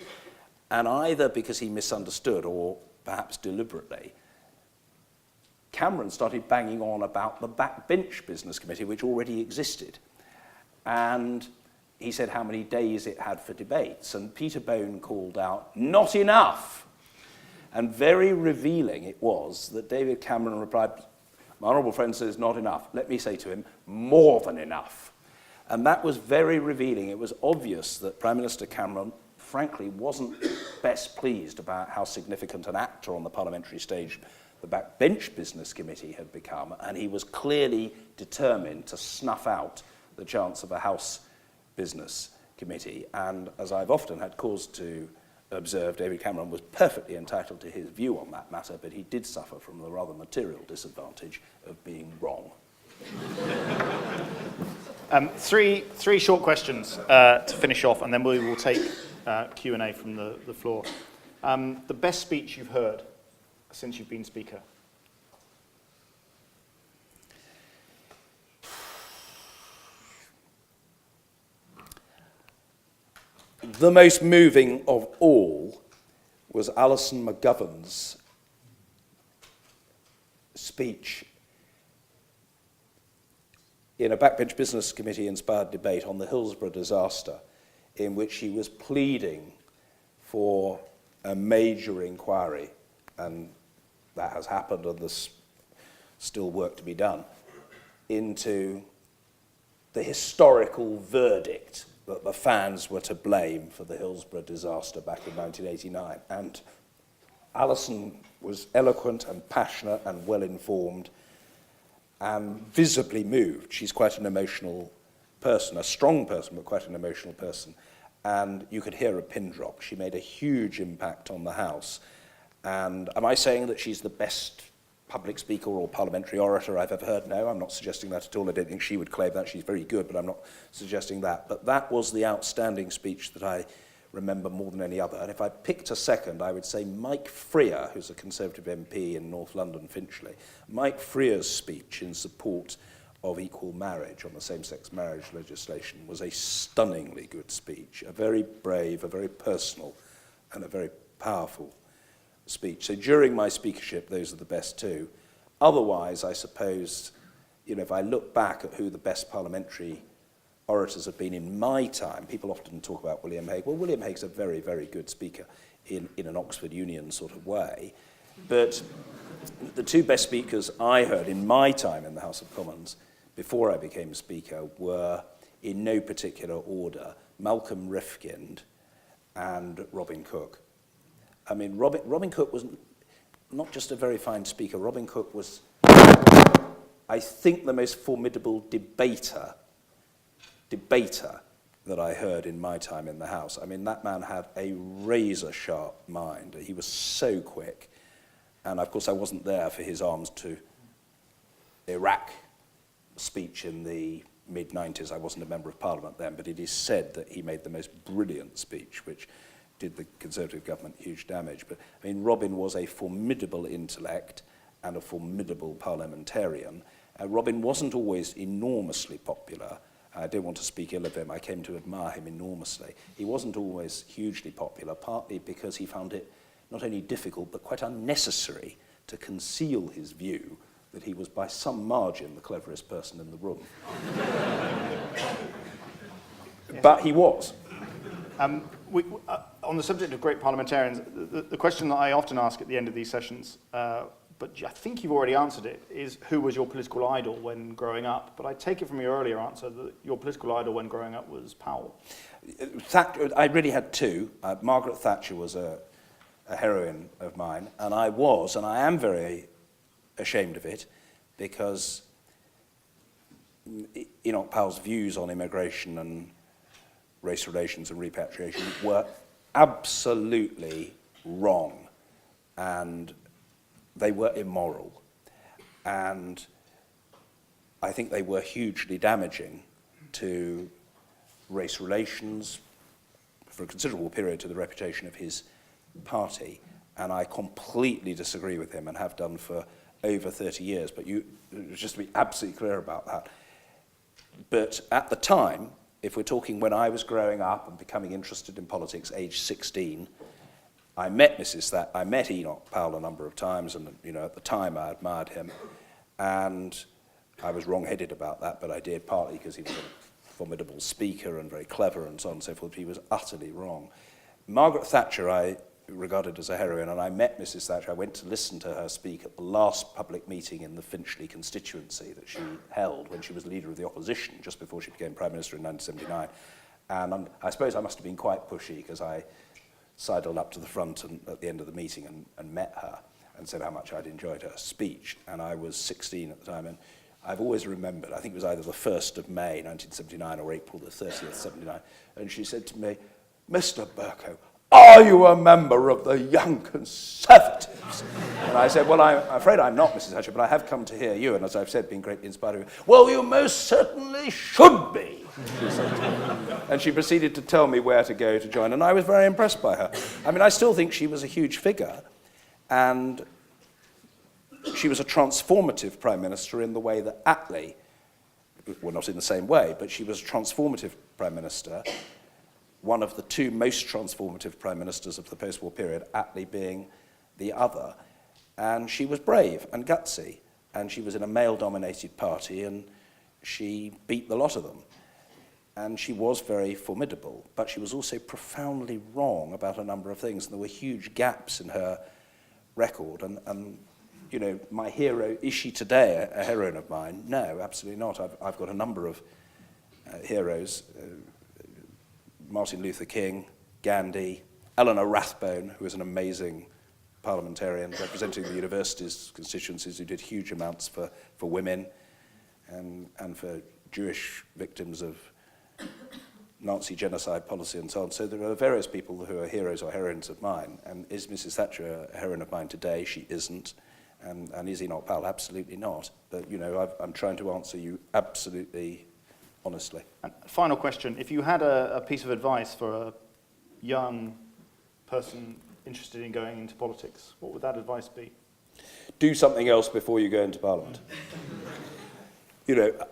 Speaker 2: And either because he misunderstood or perhaps deliberately, Cameron started banging on about the backbench business committee, which already existed. And he said how many days it had for debates. And Peter Bone called out, "Not enough." And very revealing it was that David Cameron replied, "My honourable friend says not enough. Let me say to him, more than enough." And that was very revealing. It was obvious that Prime Minister Cameron, frankly, wasn't best pleased about how significant an actor on the parliamentary stage the backbench business committee had become, and he was clearly determined to snuff out the chance of a House Business Committee. And as I've often had cause to observe, David Cameron was perfectly entitled to his view on that matter, but he did suffer from the rather material disadvantage of being wrong.
Speaker 1: Three short questions to finish off, and then we will take Q&A from the floor. The best speech you've heard since you've been Speaker?
Speaker 2: The most moving of all was Alison McGovern's speech in a backbench business committee-inspired debate on the Hillsborough disaster, in which he was pleading for a major inquiry, and that has happened, and there's still work to be done, into the historical verdict that the fans were to blame for the Hillsborough disaster back in 1989. And Alison was eloquent and passionate and well-informed and visibly moved. She's quite an emotional person, a strong person, but quite an emotional person. And you could hear a pin drop. She made a huge impact on the House. And am I saying that she's the best public speaker or parliamentary orator I've ever heard? No, I'm not suggesting that at all. I don't think she would claim that. She's very good, but I'm not suggesting that. But that was the outstanding speech that I remember more than any other. And if I picked a second, I would say Mike Freer, who's a Conservative MP in North London, Finchley. Mike Freer's speech in support of equal marriage on the same-sex marriage legislation was a stunningly good speech, a very brave, a very personal, and a very powerful speech. So during my speakership, those are the best two. Otherwise, I suppose, if I look back at who the best parliamentary orators have been in my time, people often talk about William Hague. Well, William Hague's a very, very good speaker in an Oxford Union sort of way. But the two best speakers I heard in my time in the House of Commons before I became Speaker were, in no particular order, Malcolm Rifkind and Robin Cook. I mean, Robin Cook was not just a very fine speaker. Robin Cook was, I think, the most formidable debater that I heard in my time in the House. I mean, that man had a razor-sharp mind. He was so quick. And, of course, I wasn't there for his arms to Iraq speech in the mid-90s. I wasn't a member of Parliament then, but it is said that he made the most brilliant speech, which did the Conservative government huge damage. But, I mean, Robin was a formidable intellect and a formidable parliamentarian. Robin wasn't always enormously popular. I don't want to speak ill of him. I came to admire him enormously. He wasn't always hugely popular, partly because he found it not only difficult, but quite unnecessary to conceal his view that he was by some margin the cleverest person in the room. But he was.
Speaker 1: On the subject of great parliamentarians, the question that I often ask at the end of these sessions, but I think you've already answered it, is who was your political idol when growing up? But I take it from your earlier answer that your political idol when growing up was Powell.
Speaker 2: I really had two. Margaret Thatcher was a heroine of mine, and I am very ashamed of it, because Enoch Powell's views on immigration and race relations and repatriation were absolutely wrong, and they were immoral, and I think they were hugely damaging to race relations for a considerable period, to the reputation of his party, and I completely disagree with him and have done for over 30 years, but just to be absolutely clear about that. But at the time, if we're talking when I was growing up and becoming interested in politics, age 16, I met Enoch Powell a number of times, and at the time I admired him, and I was wrong-headed about that, but I did, partly because he was a formidable speaker and very clever and so on and so forth. He was utterly wrong. Margaret Thatcher I regarded as a heroine, and I met Mrs. Thatcher. I went to listen to her speak at the last public meeting in the Finchley constituency that she held when she was leader of the opposition, just before she became Prime Minister in 1979. And I suppose I must have been quite pushy, because I sidled up to the front at the end of the meeting and met her and said how much I'd enjoyed her speech. And I was 16 at the time, and I've always remembered, I think it was either the 1st of May 1979 or April the 30th, 79, and she said to me, "Mr. Bercow, are you a member of the Young Conservatives?" And I said, "Well, I'm afraid I'm not, Mrs. Thatcher, but I have come to hear you, and as I've said, been greatly inspired." "Well, you most certainly should be," she said to me. And she proceeded to tell me where to go to join, and I was very impressed by her. I mean, I still think she was a huge figure, and she was a transformative Prime Minister in the way that Attlee, well, not in the same way, but she was a transformative Prime Minister, one of the two most transformative Prime Ministers of the post-war period, Attlee being the other. And she was brave and gutsy, and she was in a male-dominated party, and she beat the lot of them. And she was very formidable, but she was also profoundly wrong about a number of things. And there were huge gaps in her record. And you know, my hero, is she today a heroine of mine? No, absolutely not. I've got a number of heroes. Martin Luther King, Gandhi, Eleanor Rathbone, who was an amazing parliamentarian representing the university's constituencies, who did huge amounts for women and for Jewish victims of Nazi genocide policy and so on. So there are various people who are heroes or heroines of mine. And is Mrs. Thatcher a heroine of mine today? She isn't. And is Enoch Powell? Absolutely not. But, you know, I'm trying to answer you absolutely honestly.
Speaker 1: And final question. If you had a piece of advice for a young person interested in going into politics, what would that advice be?
Speaker 2: Do something else before you go into Parliament. You know,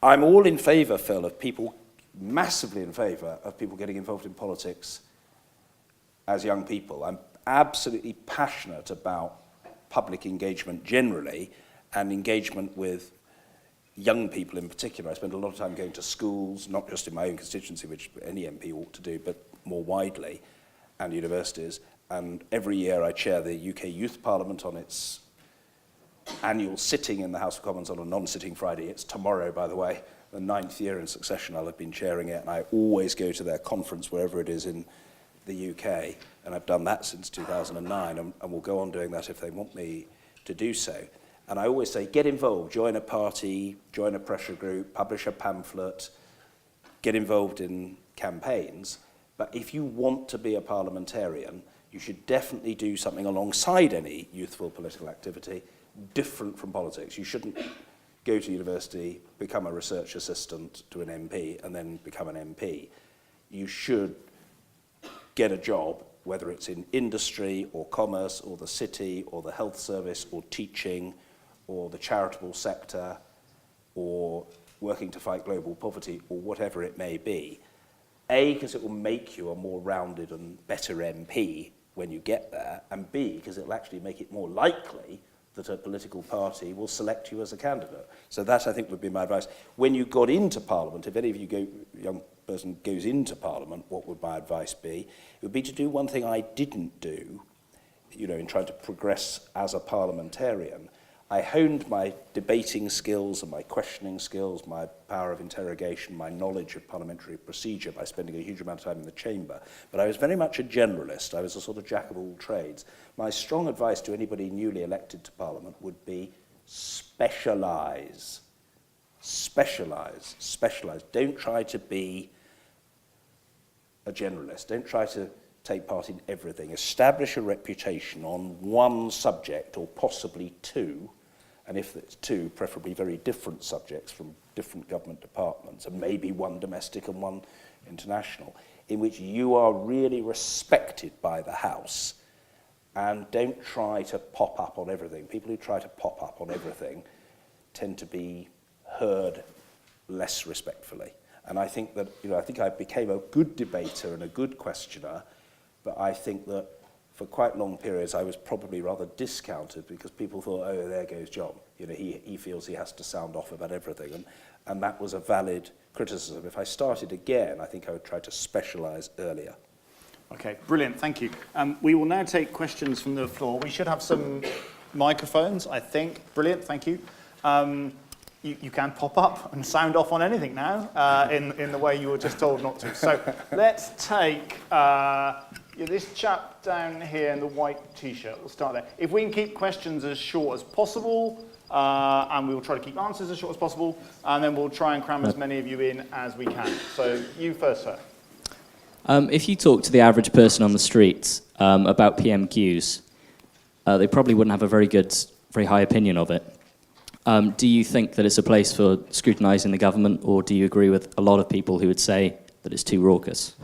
Speaker 2: I'm all in favour, Phil, of people, massively in favour of people getting involved in politics as young people. I'm absolutely passionate about public engagement generally and engagement with young people in particular. I spend a lot of time going to schools, not just in my own constituency, which any MP ought to do, but more widely, and universities. And every year I chair the UK Youth Parliament on its annual sitting in the House of Commons on a non-sitting Friday. It's tomorrow, by the way, the 9th year in succession I'll have been chairing it, and I always go to their conference wherever it is in the UK, and I've done that since 2009, and will go on doing that if they want me to do so. And I always say, get involved, join a party, join a pressure group, publish a pamphlet, get involved in campaigns. But if you want to be a parliamentarian, you should definitely do something alongside any youthful political activity different from politics. You shouldn't go to university, become a research assistant to an MP, and then become an MP. You should get a job, whether it's in industry or commerce or the city or the health service or teaching or the charitable sector or working to fight global poverty or whatever it may be. A, because it will make you a more rounded and better MP when you get there, and B, because it will actually make it more likely that a political party will select you as a candidate. So that, I think, would be my advice. When you got into Parliament, if any of you young person goes into Parliament, what would my advice be? It would be to do one thing I didn't do, you know, in trying to progress as a parliamentarian. I honed my debating skills and my questioning skills, my power of interrogation, my knowledge of parliamentary procedure by spending a huge amount of time in the chamber. But I was very much a generalist. I was a sort of jack of all trades. My strong advice to anybody newly elected to Parliament would be specialise. Specialise. Specialise. Don't try to be a generalist. Don't try to take part in everything. Establish a reputation on one subject or possibly two, and if it's two, preferably very different subjects from different government departments, and maybe one domestic and one international, in which you are really respected by the House. And don't try to pop up on everything. People who try to pop up on everything tend to be heard less respectfully. And I think that, you know, I think I became a good debater and a good questioner, but I think that for quite long periods I was probably rather discounted because people thought, oh, there goes John. You know, he feels he has to sound off about everything. And that was a valid criticism. If I started again, I think I would try to specialise earlier.
Speaker 1: Okay, brilliant, thank you. We will now take questions from the floor. We should have some microphones, I think. Brilliant, thank you. You can pop up and sound off on anything now in the way you were just told not to. So let's take this chap down here in the white T-shirt. We'll start there. If we can keep questions as short as possible, and we will try to keep answers as short as possible, and then we'll try and cram as many of you in as we can. So you first, sir.
Speaker 3: If you talk to the average person on the street about PMQs, they probably wouldn't have a very high opinion of it. Do you think that it's a place for scrutinising the government, or do you agree with a lot of people who would say that it's too raucous?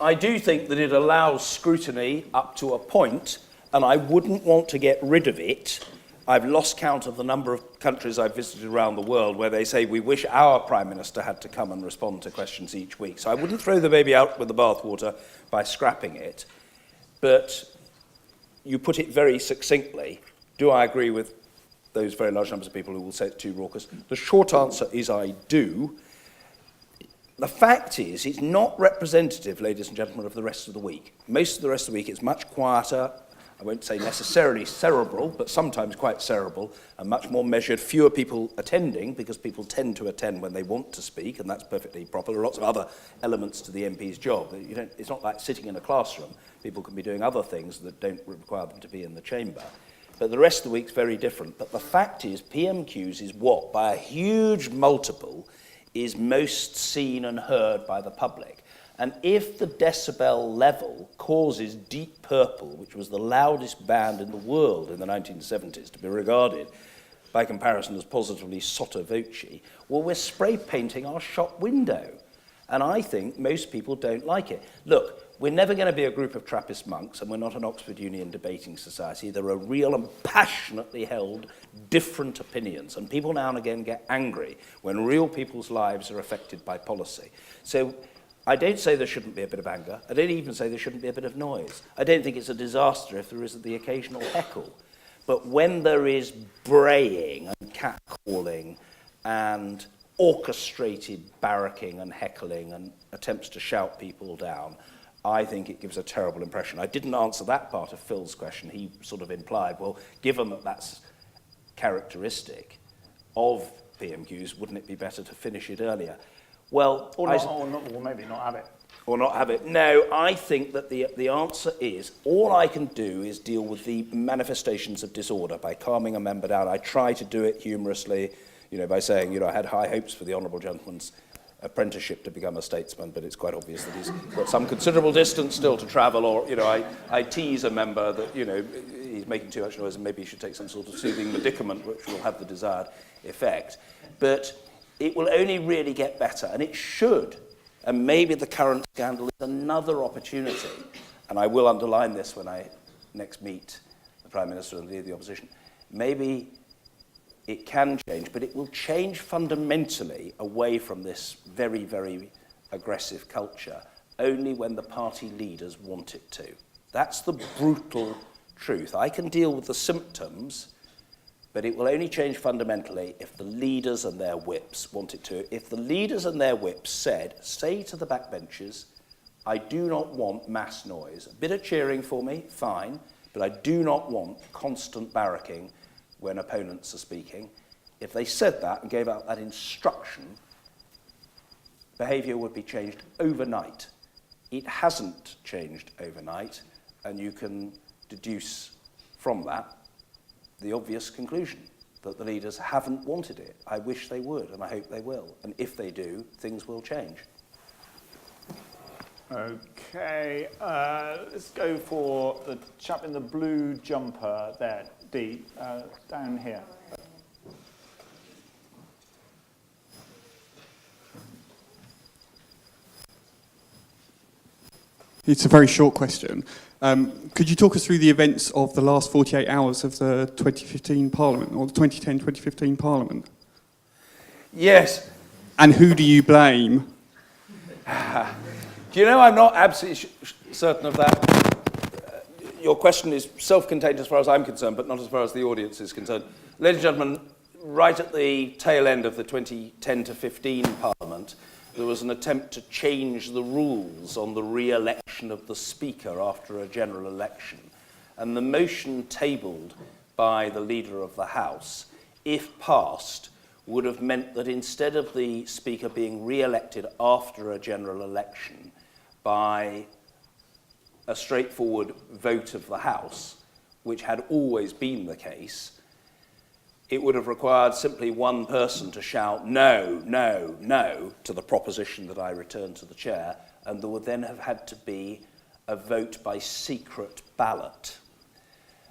Speaker 2: I do think that it allows scrutiny up to a point, and I wouldn't want to get rid of it. I've lost count of the number of countries I've visited around the world where they say we wish our Prime Minister had to come and respond to questions each week. So I wouldn't throw the baby out with the bathwater by scrapping it. But you put it very succinctly. Do I agree with those very large numbers of people who will say it's too raucous. The short answer is I do. The fact is, it's not representative, ladies and gentlemen, of the rest of the week. Most of the rest of the week it's much quieter, I won't say necessarily cerebral, but sometimes quite cerebral, and much more measured, fewer people attending, because people tend to attend when they want to speak, and that's perfectly proper. There are lots of other elements to the MP's job. It's not like sitting in a classroom. People can be doing other things that don't require them to be in the chamber. But the rest of the week's very different. But the fact is, PMQs is what, by a huge multiple, is most seen and heard by the public. And if the decibel level causes Deep Purple, which was the loudest band in the world in the 1970s, to be regarded by comparison as positively sotto voce, well, we're spray painting our shop window. And I think most people don't like it. Look, we're never going to be a group of Trappist monks, and we're not an Oxford Union debating society. There are real and passionately held different opinions, and people now and again get angry when real people's lives are affected by policy. So I don't say there shouldn't be a bit of anger. I don't even say there shouldn't be a bit of noise. I don't think it's a disaster if there isn't the occasional heckle. But when there is braying and catcalling and orchestrated barracking and heckling and attempts to shout people down, I think it gives a terrible impression. I didn't answer that part of Phil's question. He sort of implied, well, given that that's characteristic of PMQs, wouldn't it be better to finish it earlier? Well,
Speaker 1: Or maybe not have it.
Speaker 2: Or not have it. No, I think that the answer is, all I can do is deal with the manifestations of disorder by calming a member down. I try to do it humorously, by saying, I had high hopes for the honourable gentleman's apprenticeship to become a statesman, but it's quite obvious that he's got some considerable distance still to travel, or, I tease a member that, he's making too much noise and maybe he should take some sort of soothing medicament which will have the desired effect. But it will only really get better, and it should. And maybe the current scandal is another opportunity, and I will underline this when I next meet the Prime Minister and the leader of the opposition. Maybe it can change, but it will change fundamentally away from this very, very aggressive culture only when the party leaders want it to. That's the brutal truth. I can deal with the symptoms, but it will only change fundamentally if the leaders and their whips want it to. If the leaders and their whips say to the backbenchers, I do not want mass noise. A bit of cheering for me, fine, but I do not want constant barracking when opponents are speaking. If they said that and gave out that instruction, behaviour would be changed overnight. It hasn't changed overnight, and you can deduce from that the obvious conclusion that the leaders haven't wanted it. I wish they would, and I hope they will. And if they do, things will change.
Speaker 1: Okay, let's go for the chap in the blue jumper there, D, down here.
Speaker 4: It's a very short question. Could you talk us through the events of the last 48 hours of the 2015 Parliament, or the 2010-2015 Parliament?
Speaker 2: Yes.
Speaker 4: And who do you blame?
Speaker 2: Do you know, I'm not absolutely certain of that. Your question is self-contained as far as I'm concerned, but not as far as the audience is concerned. Ladies and gentlemen, right at the tail end of the 2010-15 Parliament, there was an attempt to change the rules on the re-election of the Speaker after a general election. And the motion tabled by the Leader of the House, if passed, would have meant that instead of the Speaker being re-elected after a general election by a straightforward vote of the House, which had always been the case, it would have required simply one person to shout no, no, no to the proposition that I return to the chair, and there would then have had to be a vote by secret ballot.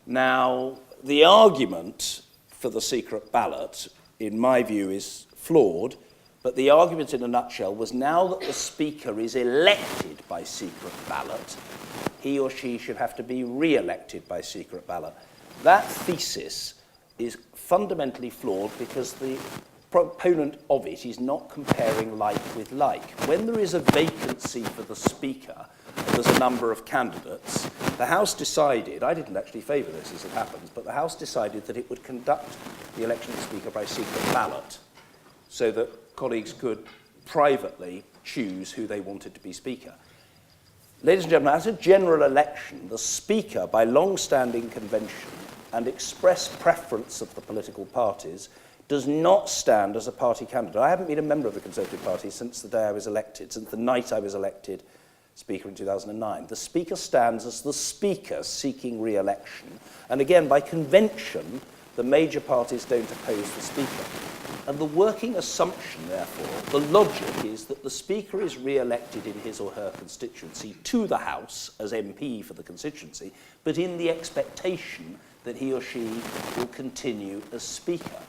Speaker 2: Now, the argument for the secret ballot, in my view, is flawed, but the argument in a nutshell was now that the Speaker is elected by secret ballot, he or she should have to be re-elected by secret ballot. That thesis is fundamentally flawed because the proponent of it is not comparing like with like. When there is a vacancy for the Speaker, there's a number of candidates. The House decided, I didn't actually favour this as it happens, but the House decided that it would conduct the election of the Speaker by secret ballot so that colleagues could privately choose who they wanted to be Speaker. Ladies and gentlemen, at a general election, the Speaker, by long-standing convention and express preference of the political parties, does not stand as a party candidate. I haven't been a member of the Conservative Party since the day I was elected, since the night I was elected Speaker in 2009. The Speaker stands as the Speaker seeking re-election, and again, by convention, the major parties don't oppose the Speaker. And the working assumption, therefore, the logic is that the Speaker is re-elected in his or her constituency to the House as MP for the constituency, but in the expectation that he or she will continue as Speaker.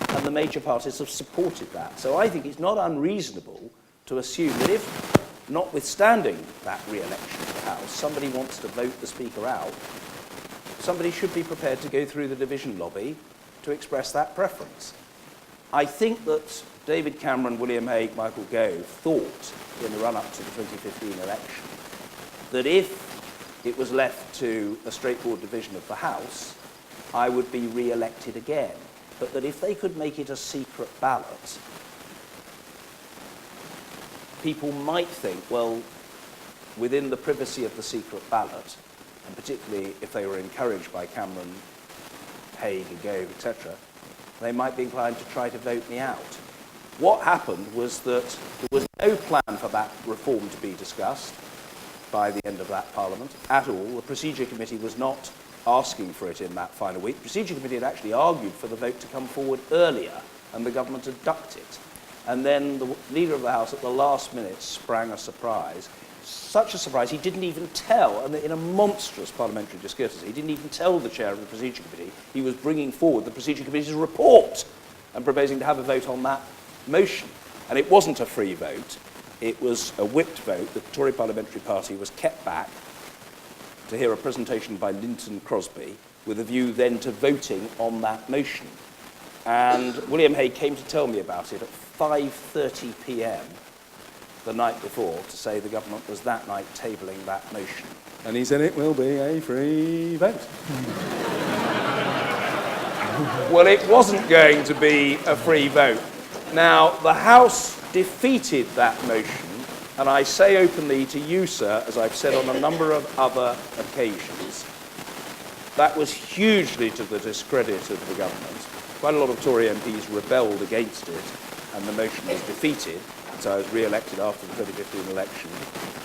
Speaker 2: And the major parties have supported that. So I think it's not unreasonable to assume that if, notwithstanding that re-election of the House, somebody wants to vote the Speaker out, somebody should be prepared to go through the division lobby to express that preference. I think that David Cameron, William Hague, Michael Gove thought in the run-up to the 2015 election that if it was left to a straightforward division of the House, I would be re-elected again. But that if they could make it a secret ballot, people might think, well, within the privacy of the secret ballot, and particularly if they were encouraged by Cameron, Hague, Gove, etc., they might be inclined to try to vote me out. What happened was that there was no plan for that reform to be discussed by the end of that Parliament at all. The Procedure Committee was not asking for it in that final week. The Procedure Committee had actually argued for the vote to come forward earlier, and the government had ducked it. And then the Leader of the House at the last minute sprang a surprise. Such a surprise, he didn't even tell, and in a monstrous parliamentary discourtesy, he didn't even tell the chair of the Procedure Committee he was bringing forward the Procedure Committee's report and proposing to have a vote on that motion. And it wasn't a free vote, it was a whipped vote. The Tory Parliamentary Party was kept back to hear a presentation by Linton Crosby with a view then to voting on that motion. And William Hague came to tell me about it at 5:30 p.m. the night before to say the government was that night tabling that motion. And he said it will be a free vote. Well, it wasn't going to be a free vote. Now, the House defeated that motion, and I say openly to you, sir, as I've said on a number of other occasions, that was hugely to the discredit of the government. Quite a lot of Tory MPs rebelled against it, and the motion was defeated. So I was re-elected after the 2015 election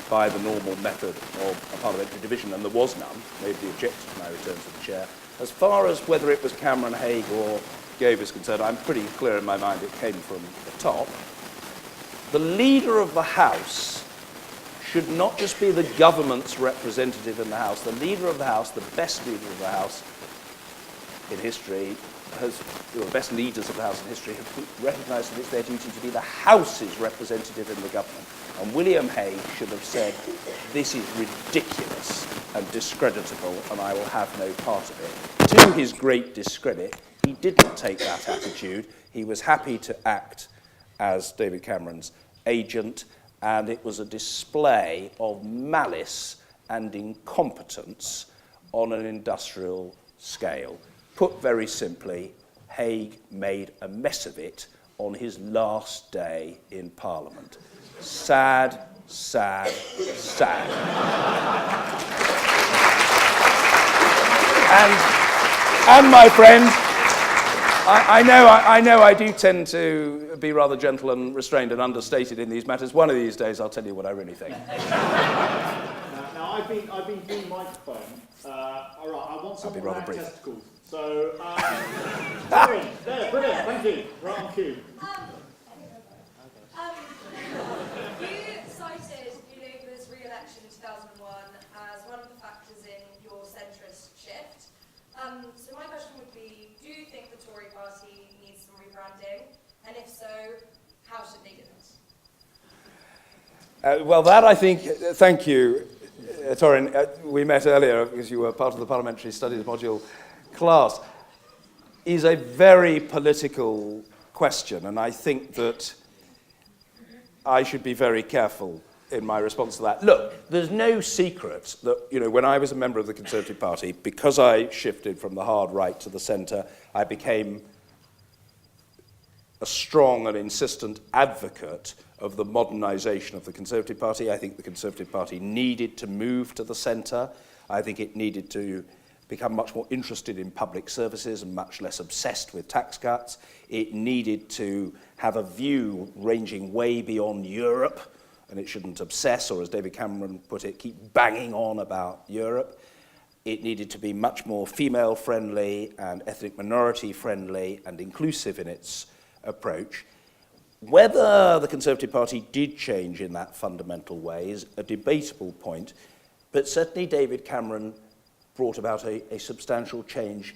Speaker 2: by the normal method of a parliamentary division, and there was none. Nobody objected to my return to the chair. As far as whether it was Cameron, Hague or Gove is concerned, I'm pretty clear in my mind it came from the top. The Leader of the House should not just be the government's representative in the House. The Leader of the House, the best Leader of the House in history, the best leaders of the House in history have recognised that it's their duty to be the House's representative in the government. And William Hague should have said, this is ridiculous and discreditable, and I will have no part of it. To his great discredit, he didn't take that attitude. He was happy to act as David Cameron's agent, and it was a display of malice and incompetence on an industrial scale. Put very simply, Hague made a mess of it on his last day in Parliament. Sad, sad, sad. And my friend, I know I do tend to be rather gentle and restrained and understated in these matters. One of these days I'll tell you what I really think.
Speaker 1: Now I've been doing microphone. All right, I want someone
Speaker 2: rather
Speaker 1: to
Speaker 2: brief.
Speaker 1: testicles. So, Karen, there, brilliant, thank you. Right on cue.
Speaker 5: You cited Labour's re-election in 2001 as one of the factors in your centrist shift. So my question would be, do you think the Tory party needs some rebranding? And if so, how should they do it?
Speaker 2: Well, that I think, thank you, Torin. We met earlier because you were part of the Parliamentary Studies module class, is a very political question, and I think that I should be very careful in my response to that. Look, there's no secret that, when I was a member of the Conservative Party, because I shifted from the hard right to the centre, I became a strong and insistent advocate of the modernisation of the Conservative Party. I think the Conservative Party needed to move to the centre. I think it needed to become much more interested in public services and much less obsessed with tax cuts. It needed to have a view ranging way beyond Europe, and it shouldn't obsess, or as David Cameron put it, keep banging on about Europe. It needed to be much more female-friendly and ethnic minority-friendly and inclusive in its approach. Whether the Conservative Party did change in that fundamental way is a debatable point, but certainly David Cameron brought about a substantial change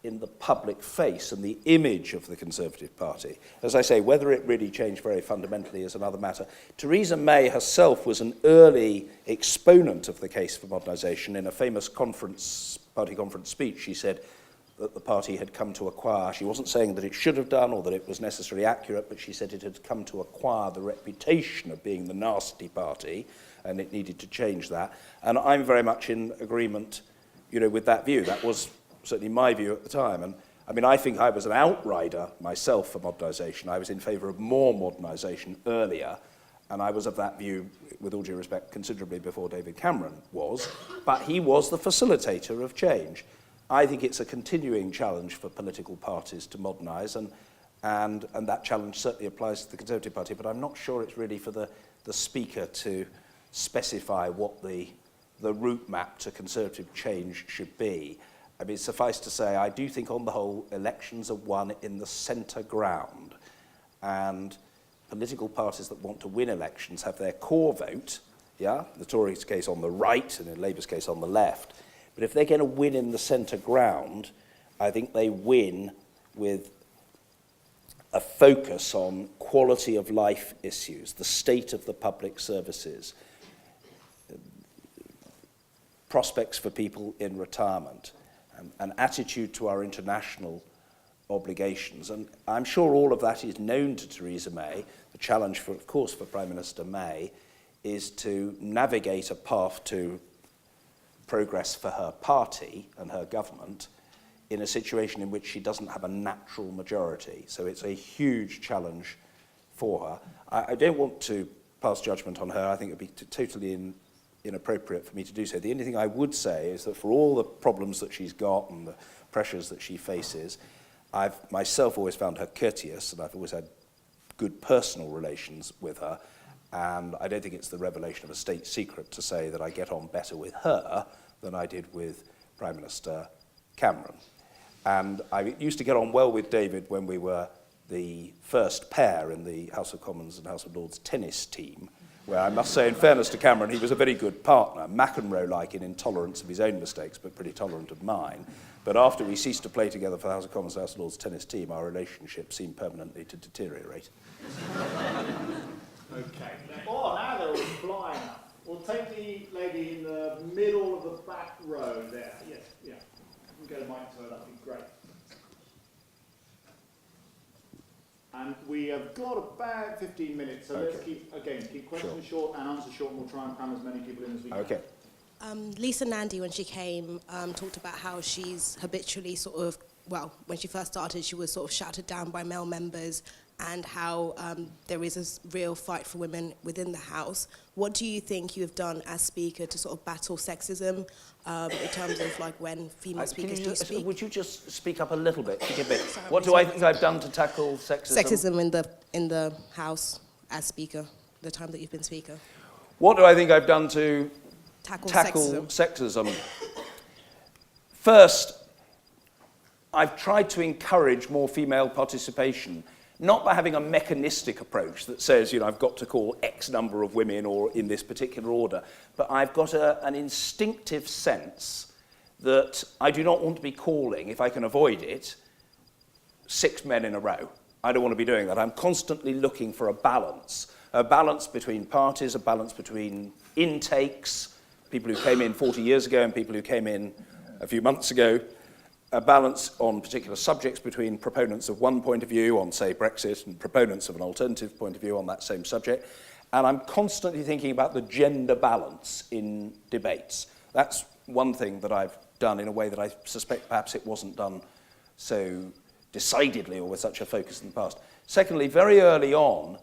Speaker 2: in the public face and the image of the Conservative Party. As I say, whether it really changed very fundamentally is another matter. Theresa May herself was an early exponent of the case for modernisation. In a famous party conference speech, she said that the party had come to acquire, she wasn't saying that it should have done or that it was necessarily accurate, but she said it had come to acquire the reputation of being the nasty party, and it needed to change that. And I'm very much in agreement with that view. That was certainly my view at the time. And I mean, I think I was an outrider myself for modernisation. I was in favour of more modernisation earlier, and I was of that view, with all due respect, considerably before David Cameron was, but he was the facilitator of change. I think it's a continuing challenge for political parties to modernise, and that challenge certainly applies to the Conservative Party, but I'm not sure it's really for the Speaker to specify what the route map to Conservative change should be. I mean, suffice to say, I do think on the whole, elections are won in the centre ground, and political parties that want to win elections have their core vote, the Tories' case on the right and in Labour's case on the left. But if they're going to win in the centre ground, I think they win with a focus on quality of life issues, the state of the public services, prospects for people in retirement, an attitude to our international obligations. And I'm sure all of that is known to Theresa May. The challenge, of course, for Prime Minister May is to navigate a path to progress for her party and her government in a situation in which she doesn't have a natural majority. So it's a huge challenge for her. I don't want to pass judgment on her. I think it would be totally inappropriate for me to do so. The only thing I would say is that for all the problems that she's got and the pressures that she faces, I've myself always found her courteous, and I've always had good personal relations with her, and I don't think it's the revelation of a state secret to say that I get on better with her than I did with Prime Minister Cameron. And I used to get on well with David when we were the first pair in the House of Commons and House of Lords tennis team, where I must say, in fairness to Cameron, he was a very good partner, McEnroe-like in intolerance of his own mistakes, but pretty tolerant of mine. But after we ceased to play together for the House of Commons and House of Lords tennis team, our relationship seemed permanently to deteriorate.
Speaker 1: Okay. Oh, now they're all flying up. We'll take the lady in the middle of the back row there. Yes, yeah. You can get a mic to her, that'd be great. And we have got about 15 minutes, so let's keep questions short and answers short, and we'll try and cram as many people in as we can.
Speaker 2: Okay.
Speaker 6: Lisa Nandy, when she came, talked about how she's habitually when she first started, she was sort of shouted down by male members, and how there is a real fight for women within the House. What do you think you have done as Speaker to sort of battle sexism in terms of like when female speakers do speak?
Speaker 2: Would you just speak up a little bit? What do I think I've done to tackle sexism?
Speaker 6: Sexism in the House as Speaker, the time that you've been Speaker.
Speaker 2: What do I think I've done to tackle sexism? First, I've tried to encourage more female participation, not by having a mechanistic approach that says, I've got to call X number of women or in this particular order, but I've got an instinctive sense that I do not want to be calling, if I can avoid it, 6 men in a row. I don't want to be doing that. I'm constantly looking for a balance between parties, a balance between intakes, people who came in 40 years ago and people who came in a few months ago, a balance on particular subjects between proponents of one point of view on, say, Brexit, and proponents of an alternative point of view on that same subject, And I'm constantly thinking about the gender balance in debates. That's one thing that I've done in a way that I suspect perhaps it wasn't done so decidedly or with such a focus in the past. Secondly, very early on,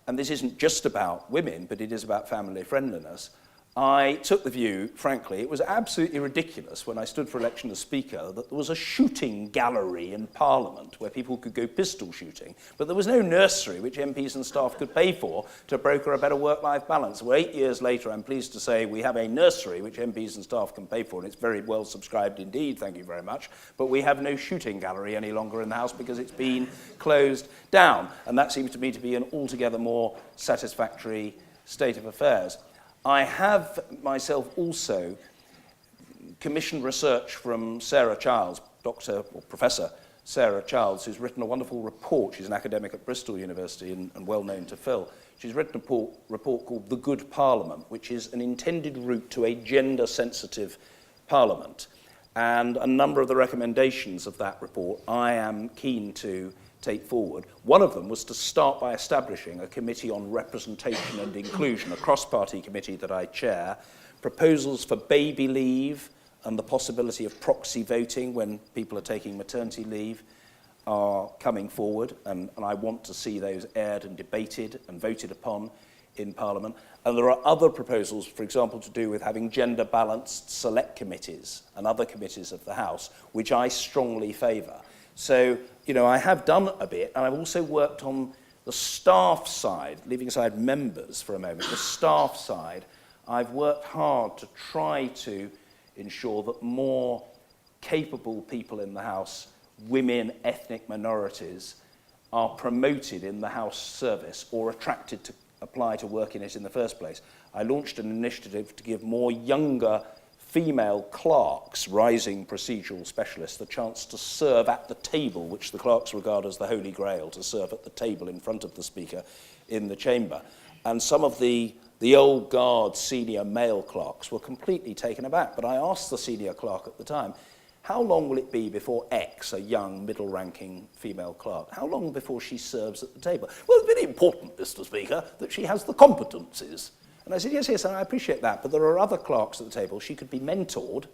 Speaker 2: and this isn't just about women, but it is about family friendliness, I took the view, frankly, it was absolutely ridiculous when I stood for election as Speaker that there was a shooting gallery in Parliament where people could go pistol shooting, but there was no nursery which MPs and staff could pay for to broker a better work-life balance. Well, 8 years later, I'm pleased to say we have a nursery which MPs and staff can pay for, and it's very well subscribed indeed, thank you very much, but we have no shooting gallery any longer in the House because it's been closed down, and that seems to me to be an altogether more satisfactory state of affairs. I have myself also commissioned research from Sarah Childs, Professor Sarah Childs, who's written a wonderful report. She's an academic at Bristol University and well known to Phil. She's written a report called The Good Parliament, which is an intended route to a gender-sensitive parliament. And a number of the recommendations of that report I am keen to take forward. One of them was to start by establishing a committee on representation and inclusion, a cross-party committee that I chair. Proposals for baby leave and the possibility of proxy voting when people are taking maternity leave are coming forward, and I want to see those aired and debated and voted upon in Parliament. And there are other proposals, for example, to do with having gender-balanced select committees and other committees of the House, which I strongly favour. So, you know, I have done a bit, and I've also worked on the staff side, leaving aside members for a moment, the staff side. I've worked hard to try to ensure that more capable people in the House, women, ethnic minorities, are promoted in the House service or attracted to apply to work in it in the first place. I launched an initiative to give more younger female clerks, rising procedural specialists, the chance to serve at the table, which the clerks regard as the holy grail, to serve at the table in front of the Speaker in the chamber. And some of the old guard senior male clerks were completely taken aback. But I asked the senior clerk at the time, how long will it be before X, a young middle-ranking female clerk, how long before she serves at the table? Well, it's very important, Mr. Speaker, that she has the competencies. And I said, yes, I appreciate that, but there are other clerks at the table. She could be mentored,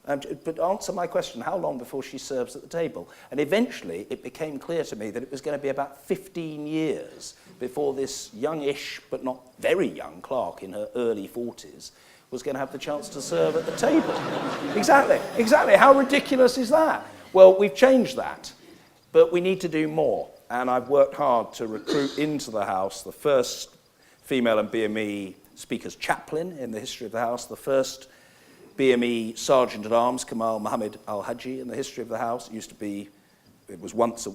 Speaker 2: but answer my question, how long before she serves at the table? And eventually, it became clear to me that it was going to be about 15 years before this youngish, but not very young clerk in her early 40s was going to have the chance to serve at the table. Exactly. How ridiculous is that? Well, we've changed that, but we need to do more. And I've worked hard to recruit into the House the first female and BME Speaker's chaplain in the history of the House, the first BME Sergeant-at-Arms, Kamal Mohammed Al-Haji, in the history of the House. It was once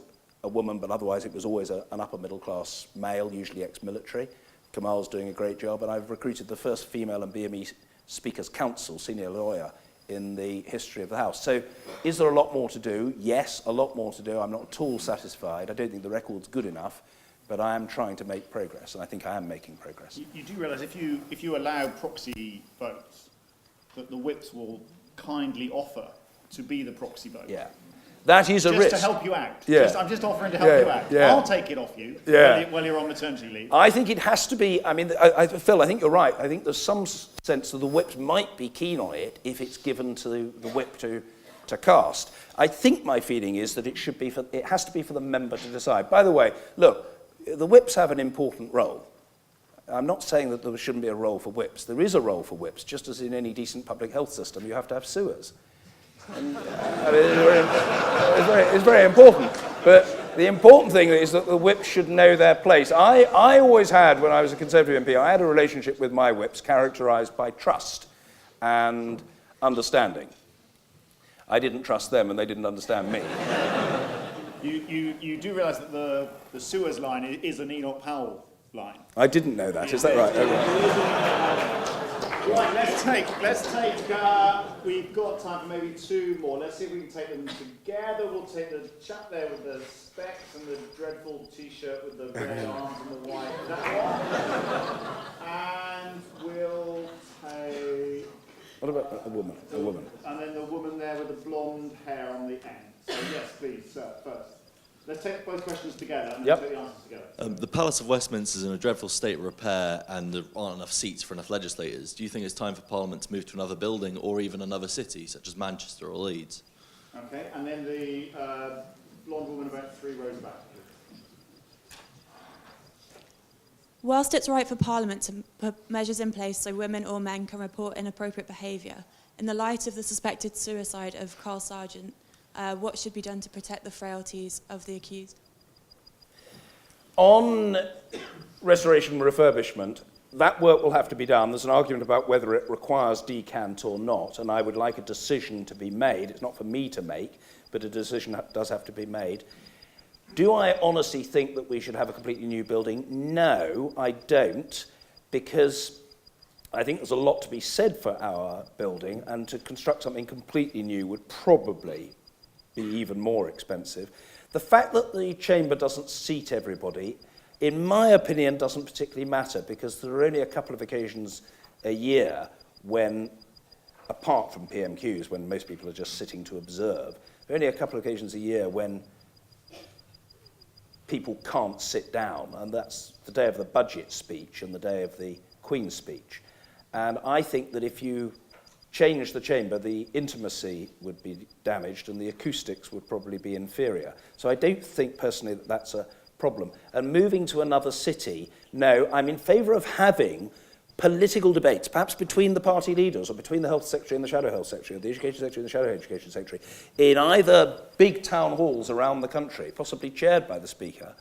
Speaker 2: a woman, but otherwise it was always an upper middle class male, usually ex-military. Kamal's doing a great job, and I've recruited the first female and BME Speaker's Counsel, senior lawyer, in the history of the House. So is there a lot more to do? Yes, a lot more to do. I'm not at all satisfied. I don't think the record's good enough. But I am trying to make progress, and I think I am making progress.
Speaker 1: You do realise if you allow proxy votes, that the whips will kindly offer to be the proxy vote.
Speaker 2: Yeah. That is a risk.
Speaker 1: Just to help you out.
Speaker 2: Yeah.
Speaker 1: I'm just offering to help you out.
Speaker 2: Yeah.
Speaker 1: I'll take it off you while you're on maternity leave.
Speaker 2: I think it has to be, Phil, I think you're right. I think there's some sense that the whips might be keen on it if it's given to the whip to cast. I think my feeling is that it has to be for the member to decide. By the way, look, the whips have an important role. I'm not saying that there shouldn't be a role for whips. There is a role for whips, just as in any decent public health system, you have to have sewers. And, it's very important. But the important thing is that the whips should know their place. I always had, when I was a Conservative MP, I had a relationship with my whips characterised by trust and understanding. I didn't trust them, and they didn't understand me.
Speaker 1: You do realise that the sewers line is an Enoch Powell line.
Speaker 2: I didn't know that. Is that right? Okay.
Speaker 1: Right, let's take, we've got time for maybe two more. Let's see if we can take them together. We'll take the chap there with the specs and the dreadful T-shirt with the red arms and the white. That one. And we'll take...
Speaker 2: What about a woman?
Speaker 1: And then the woman there with the blonde hair on the end. So yes, please, sir, first. Let's take both questions together and then
Speaker 2: Yep.
Speaker 1: take the answers together.
Speaker 7: The Palace of Westminster is in a dreadful state of repair and there aren't enough seats for enough legislators. Do you think it's time for Parliament to move to another building or even another city, such as Manchester or Leeds?
Speaker 1: Okay, and then the blonde woman about 3 rows back.
Speaker 8: Whilst it's right for Parliament to put measures in place so women or men can report inappropriate behaviour, in the light of the suspected suicide of Carl Sargent, what should be done to protect the frailties of the accused?
Speaker 2: On restoration and refurbishment, that work will have to be done. There's an argument about whether it requires decant or not, and I would like a decision to be made. It's not for me to make, but a decision does have to be made. Do I honestly think that we should have a completely new building? No, I don't, because I think there's a lot to be said for our building, and to construct something completely new would probably be even more expensive. The fact that the chamber doesn't seat everybody, in my opinion, doesn't particularly matter, because there are only a couple of occasions a year when, apart from PMQs, when most people are just sitting to observe, there are only a couple of occasions a year when people can't sit down, and that's the day of the budget speech and the day of the Queen's speech. And I think that if you change the chamber, the intimacy would be damaged and the acoustics would probably be inferior. So I don't think personally that that's a problem. And moving to another city, no, I'm in favour of having political debates, perhaps between the party leaders or between the Health Secretary and the Shadow Health Secretary, or the Education Secretary and the Shadow Education Secretary, in either big town halls around the country, possibly chaired by the Speaker,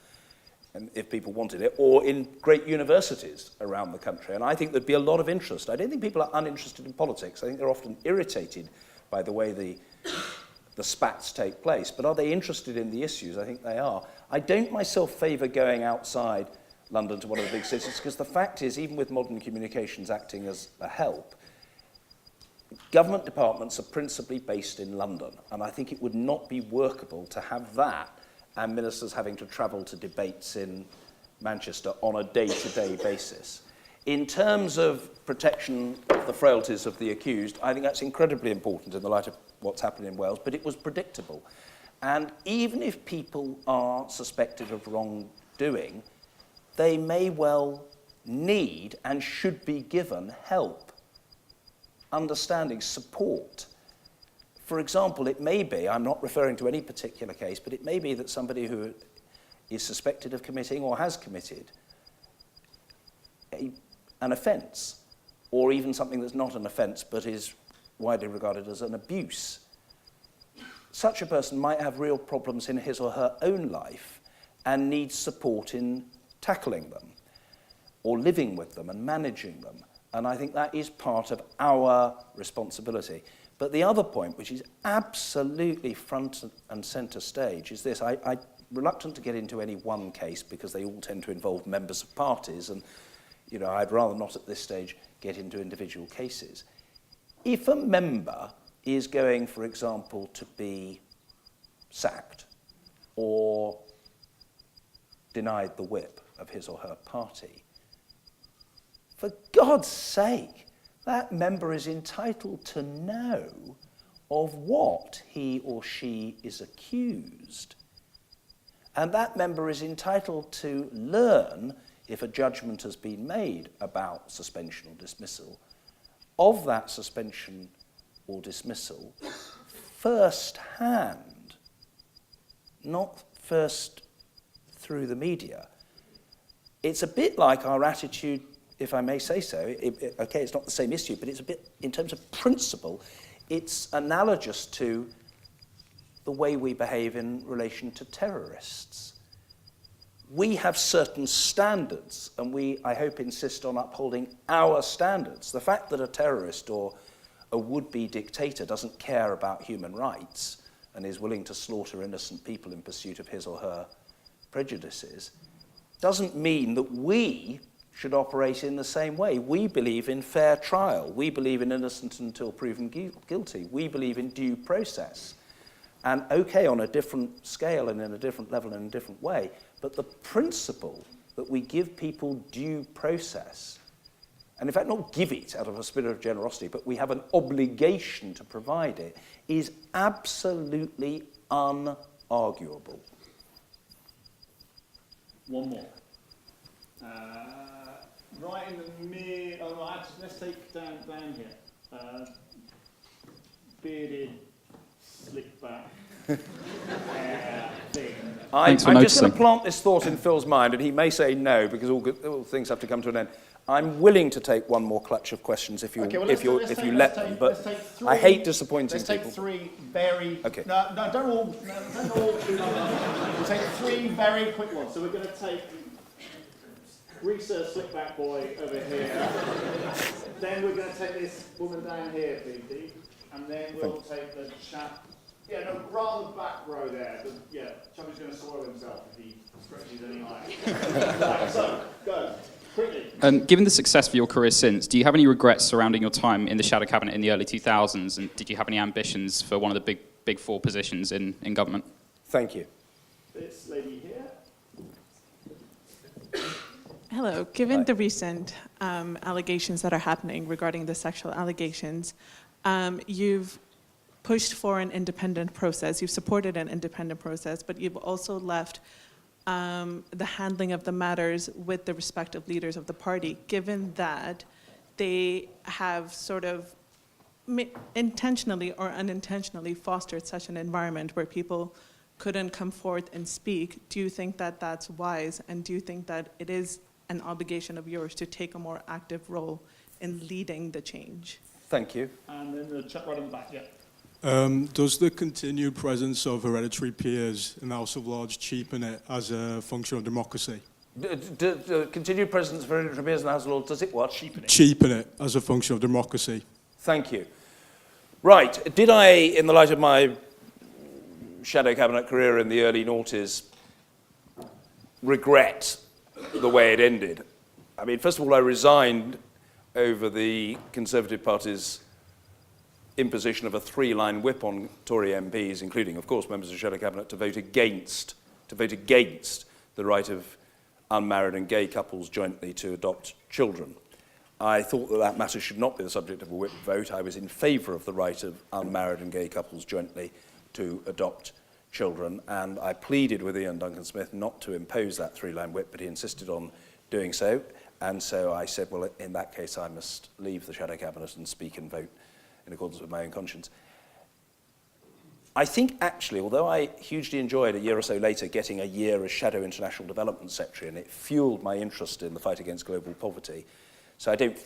Speaker 2: if people wanted it, or in great universities around the country. And I think there'd be a lot of interest. I don't think people are uninterested in politics. I think they're often irritated by the way the spats take place. But are they interested in the issues? I think they are. I don't myself favour going outside London to one of the big cities, because the fact is, even with modern communications acting as a help, government departments are principally based in London. And I think it would not be workable to have that and ministers having to travel to debates in Manchester on a day-to-day basis. In terms of protection of the frailties of the accused, I think that's incredibly important in the light of what's happened in Wales, but it was predictable. And even if people are suspected of wrongdoing, they may well need and should be given help, understanding, support. For example, it may be, I'm not referring to any particular case, but it may be that somebody who is suspected of committing or has committed an offence, or even something that's not an offence but is widely regarded as an abuse. Such a person might have real problems in his or her own life and needs support in tackling them, or living with them and managing them. And I think that is part of our responsibility. But the other point, which is absolutely front and centre stage, is this. I'm reluctant to get into any one case because they all tend to involve members of parties, and I'd rather not at this stage get into individual cases. If a member is going, for example, to be sacked or denied the whip of his or her party, for God's sake, that member is entitled to know of what he or she is accused. And that member is entitled to learn, if a judgment has been made about suspension or dismissal, of that suspension or dismissal first-hand, not first through the media. It's a bit like our attitude, if I may say so. Okay, it's not the same issue, but it's a bit, in terms of principle, it's analogous to the way we behave in relation to terrorists. We have certain standards, and we, I hope, insist on upholding our standards. The fact that a terrorist or a would-be dictator doesn't care about human rights and is willing to slaughter innocent people in pursuit of his or her prejudices doesn't mean that we should operate in the same way. We believe in fair trial. We believe in innocent until proven guilty. We believe in due process. And okay, on a different scale and in a different level and in a different way, but the principle that we give people due process, and in fact not give it out of a spirit of generosity, but we have an obligation to provide it, is absolutely unarguable.
Speaker 1: One more. Right in the middle. Oh, actually, let's take down here. Bearded, slick back thing.
Speaker 2: I'm
Speaker 4: for
Speaker 2: just going
Speaker 4: noticing.
Speaker 2: to plant this thought in Phil's mind, and he may say no because all things have to come to an end. I'm willing to take one more clutch of questions if you let them, but I hate disappointing
Speaker 1: people. Let's take three very.
Speaker 2: Okay.
Speaker 1: No, don't all. We'll take three very quick ones. So we're going to take Greaser Slickback Boy over here. Then we're going to take this woman down here, Phoebe, and then we'll take the chap. Yeah, no, rather back row there. Chubby's going to soil himself if he stretches any higher. Right, so go. Quickly.
Speaker 9: Given the success of your career since, do you have any regrets surrounding your time in the Shadow Cabinet in the early 2000s? And did you have any ambitions for one of the big four positions in government?
Speaker 2: Thank you.
Speaker 1: This lady here.
Speaker 10: Hello. Given the recent allegations that are happening regarding the sexual allegations, you've pushed for an independent process. You've supported an independent process, but you've also left the handling of the matters with the respective leaders of the party, given that they have sort of intentionally or unintentionally fostered such an environment where people couldn't come forth and speak. Do you think that that's wise, and do you think that it is an obligation of yours to take a more active role in leading the change?
Speaker 2: Thank you.
Speaker 1: And then the chap right on the back, yeah.
Speaker 11: Does the continued presence of hereditary peers in the House of Lords cheapen it as a function of democracy?
Speaker 2: The continued presence of hereditary peers in the House of Lords, does it what?
Speaker 11: Cheapen it as a function of democracy.
Speaker 2: Thank you. Right. Did I, in the light of my shadow cabinet career in the early noughties, regret the way it ended? I mean, first of all, I resigned over the Conservative Party's imposition of a three-line whip on Tory MPs, including, of course, members of the Shadow Cabinet, to vote against the right of unmarried and gay couples jointly to adopt children. I thought that that matter should not be the subject of a whip vote. I was in favour of the right of unmarried and gay couples jointly to adopt children, and I pleaded with Ian Duncan Smith not to impose that three-line whip, but he insisted on doing so, and so I said, well, in that case, I must leave the Shadow Cabinet and speak and vote in accordance with my own conscience. I think, actually, although I hugely enjoyed a year or so later getting a year as Shadow International Development Secretary, and it fueled my interest in the fight against global poverty, so I don't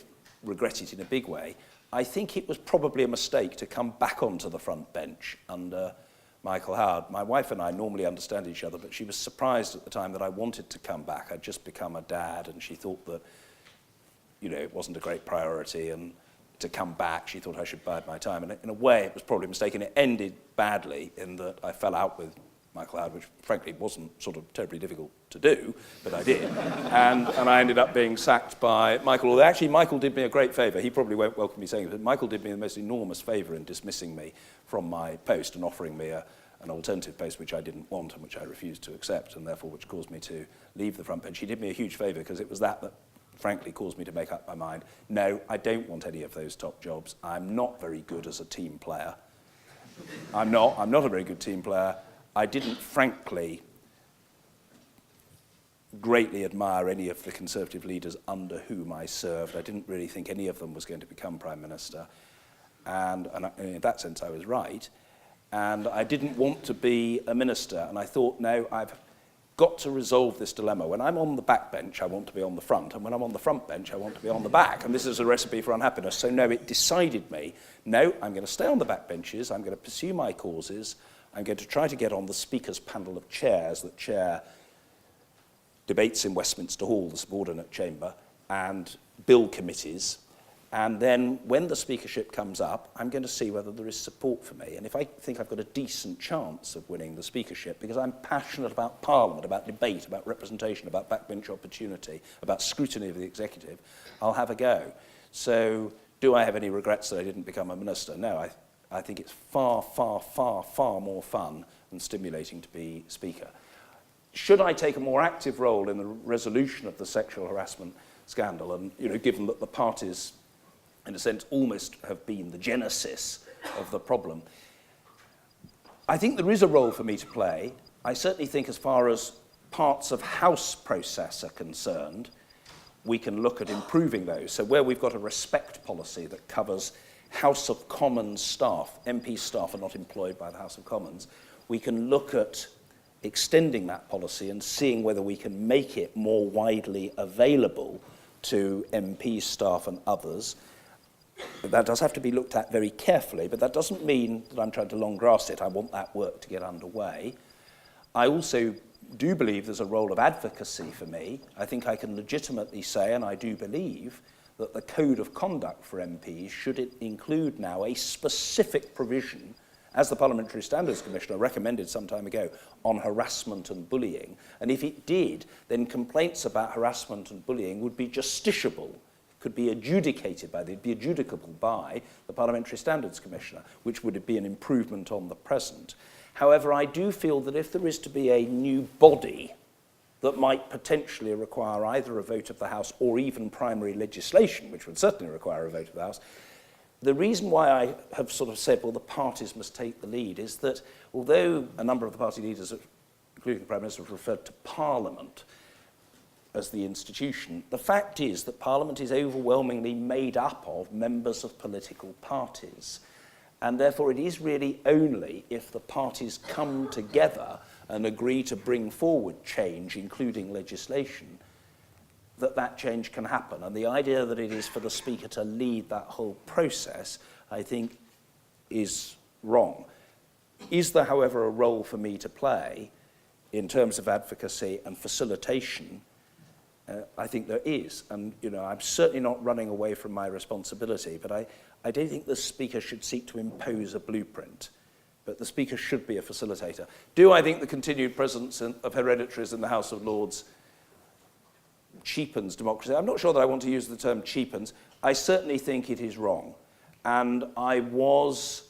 Speaker 2: regret it in a big way, I think it was probably a mistake to come back onto the front bench under Michael Howard. My wife and I normally understand each other, but she was surprised at the time that I wanted to come back. I'd just become a dad, and she thought that, it wasn't a great priority, and to come back, she thought I should bide my time. And in a way, it was probably a mistake, and it ended badly in that I fell out with Michael Howard, which frankly wasn't sort of terribly difficult to do, but I did. and I ended up being sacked by Michael, although actually Michael did me a great favour. He probably won't welcome me saying it, but Michael did me the most enormous favour in dismissing me from my post and offering me an alternative post which I didn't want and which I refused to accept, and therefore which caused me to leave the front bench. He did me a huge favour because it was that frankly caused me to make up my mind. No, I don't want any of those top jobs. I'm not very good as a team player. I'm not a very good team player. I didn't, frankly, greatly admire any of the Conservative leaders under whom I served. I didn't really think any of them was going to become Prime Minister. And in that sense, I was right. And I didn't want to be a minister. And I thought, no, I've got to resolve this dilemma. When I'm on the back bench, I want to be on the front. And when I'm on the front bench, I want to be on the back. And this is a recipe for unhappiness. So no, it decided me, no, I'm going to stay on the back benches. I'm going to pursue my causes. I'm going to try to get on the Speaker's panel of chairs that chair debates in Westminster Hall, the subordinate chamber, and bill committees. And then when the speakership comes up, I'm going to see whether there is support for me. And if I think I've got a decent chance of winning the speakership, because I'm passionate about Parliament, about debate, about representation, about backbench opportunity, about scrutiny of the executive, I'll have a go. So do I have any regrets that I didn't become a minister? No, I think it's far, far, far, far more fun and stimulating to be Speaker. Should I take a more active role in the resolution of the sexual harassment scandal? And, given that the parties, in a sense, almost have been the genesis of the problem, I think there is a role for me to play. I certainly think as far as parts of House process are concerned, we can look at improving those. So where we've got a respect policy that covers House of Commons staff, MP staff are not employed by the House of Commons, we can look at extending that policy and seeing whether we can make it more widely available to MP staff and others. That does have to be looked at very carefully, but that doesn't mean that I'm trying to long grass it. I want that work to get underway. I also do believe there's a role of advocacy for me. I think I can legitimately say, and I do believe, that the code of conduct for MPs should include now a specific provision, as the Parliamentary Standards Commissioner recommended some time ago, on harassment and bullying. And if it did, then complaints about harassment and bullying would be justiciable, could be adjudicated by, they'd be adjudicable by the Parliamentary Standards Commissioner, which would be an improvement on the present. However, I do feel that if there is to be a new body that might potentially require either a vote of the House or even primary legislation, which would certainly require a vote of the House, the reason why I have sort of said, well, the parties must take the lead is that although a number of the party leaders, including the Prime Minister, have referred to Parliament as the institution, the fact is that Parliament is overwhelmingly made up of members of political parties. And therefore, it is really only if the parties come together and agree to bring forward change, including legislation, that that change can happen. And the idea that it is for the Speaker to lead that whole process, I think, is wrong. Is there, however, a role for me to play in terms of advocacy and facilitation? I think there is. And, you know, I'm certainly not running away from my responsibility, but I don't think the Speaker should seek to impose a blueprint, but the Speaker should be a facilitator. Do I think the continued presence of hereditaries in the House of Lords cheapens democracy? I'm not sure that I want to use the term cheapens. I certainly think it is wrong. And I was,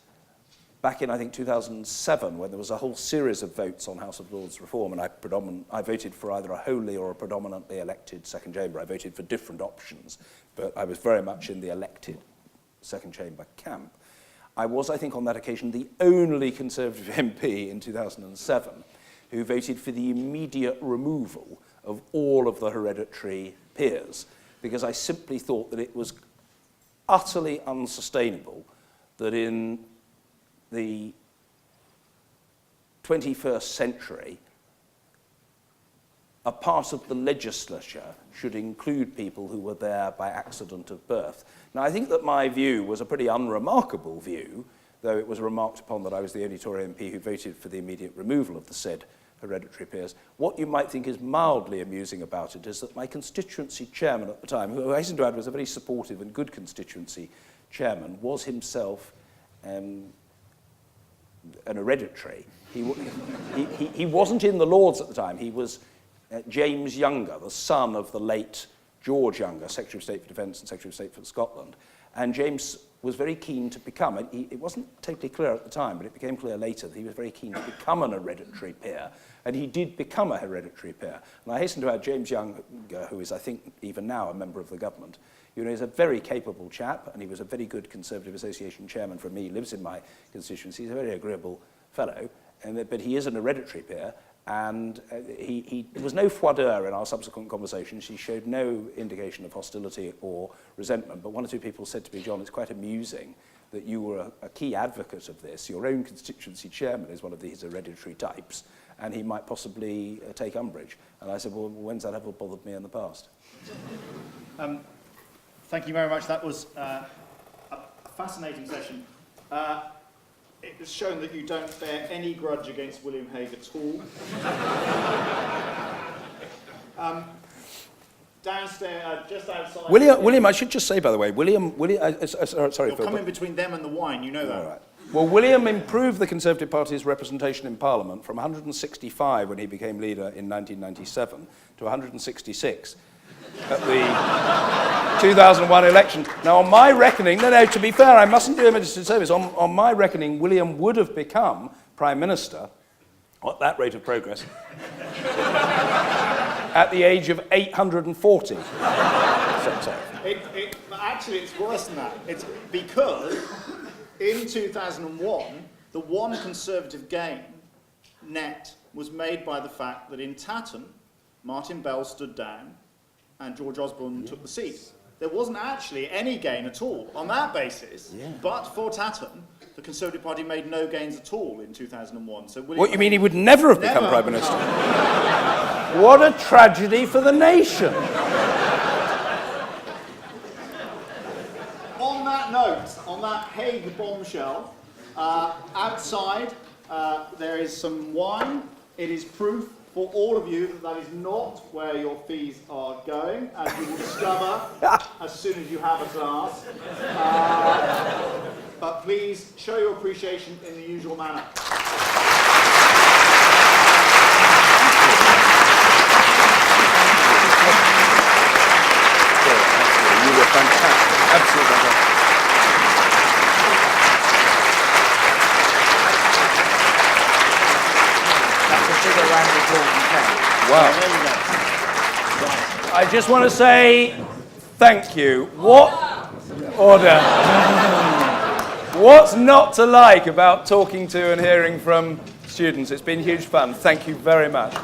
Speaker 2: back in, I think, 2007, when there was a whole series of votes on House of Lords reform, and I voted for either a wholly or a predominantly elected second chamber. I voted for different options, but I was very much in the elected second chamber camp. I was, I think, on that occasion, the only Conservative MP in 2007 who voted for the immediate removal of all of the hereditary peers, because I simply thought that it was utterly unsustainable that in the 21st century, a part of the legislature should include people who were there by accident of birth. Now, I think that my view was a pretty unremarkable view, though it was remarked upon that I was the only Tory MP who voted for the immediate removal of the said hereditary peers. What you might think is mildly amusing about it is that my constituency chairman at the time, who I hasten to add was a very supportive and good constituency chairman, was himself an hereditary. He wasn't in the Lords at the time. He was James Younger, the son of the late George Younger, Secretary of State for Defence and Secretary of State for Scotland. And James was very keen to become, it wasn't totally clear at the time, but it became clear later that he was very keen to become an hereditary peer. And he did become a hereditary peer. And I hasten to add James Younger, who is, I think, even now a member of the government, you know, he's a very capable chap, and he was a very good Conservative Association chairman for me. He lives in my constituency. He's a very agreeable fellow, but he is an hereditary peer. And there was no froideur in our subsequent conversations. He showed no indication of hostility or resentment. But one or two people said to me, John, it's quite amusing that you were a key advocate of this. Your own constituency chairman is one of these hereditary types, and he might possibly take umbrage. And I said, well, when's that ever bothered me in the past?
Speaker 1: Thank you very much. That was a fascinating session. It was shown that you don't bear any grudge against William Hague at all. Downstairs, just outside...
Speaker 2: William, I should just say, by the way, sorry,
Speaker 1: You're
Speaker 2: Phil,
Speaker 1: coming between them and the wine, you know that.
Speaker 2: All right. Well, William improved the Conservative Party's representation in Parliament from 165 when he became leader in 1997 to 166 at the 2001 election. Now, on my reckoning, no, to be fair, I mustn't do him a disservice. On my reckoning, William would have become Prime Minister at that rate of progress at the age of 840.
Speaker 1: Actually, it's worse than that. It's because in 2001, the one Conservative gain net was made by the fact that in Tatton, Martin Bell stood down and George Osborne took the seat. There wasn't actually any gain at all on that basis, but for Tatton, the Conservative Party made no gains at all in 2001. So
Speaker 2: What, you mean he would never have become
Speaker 1: Never
Speaker 2: Prime Minister? What a tragedy for the nation.
Speaker 1: On that note, on that Hague bombshell, outside there is some wine. It is proof for all of you that that is not where your fees are going, as you will discover as soon as you have a glass. But please show your appreciation in the usual manner.
Speaker 2: You were fantastic. Absolutely fantastic. Wow. I just want to say thank you. What order? What's not to like about talking to and hearing from students? It's been huge fun. Thank you very much.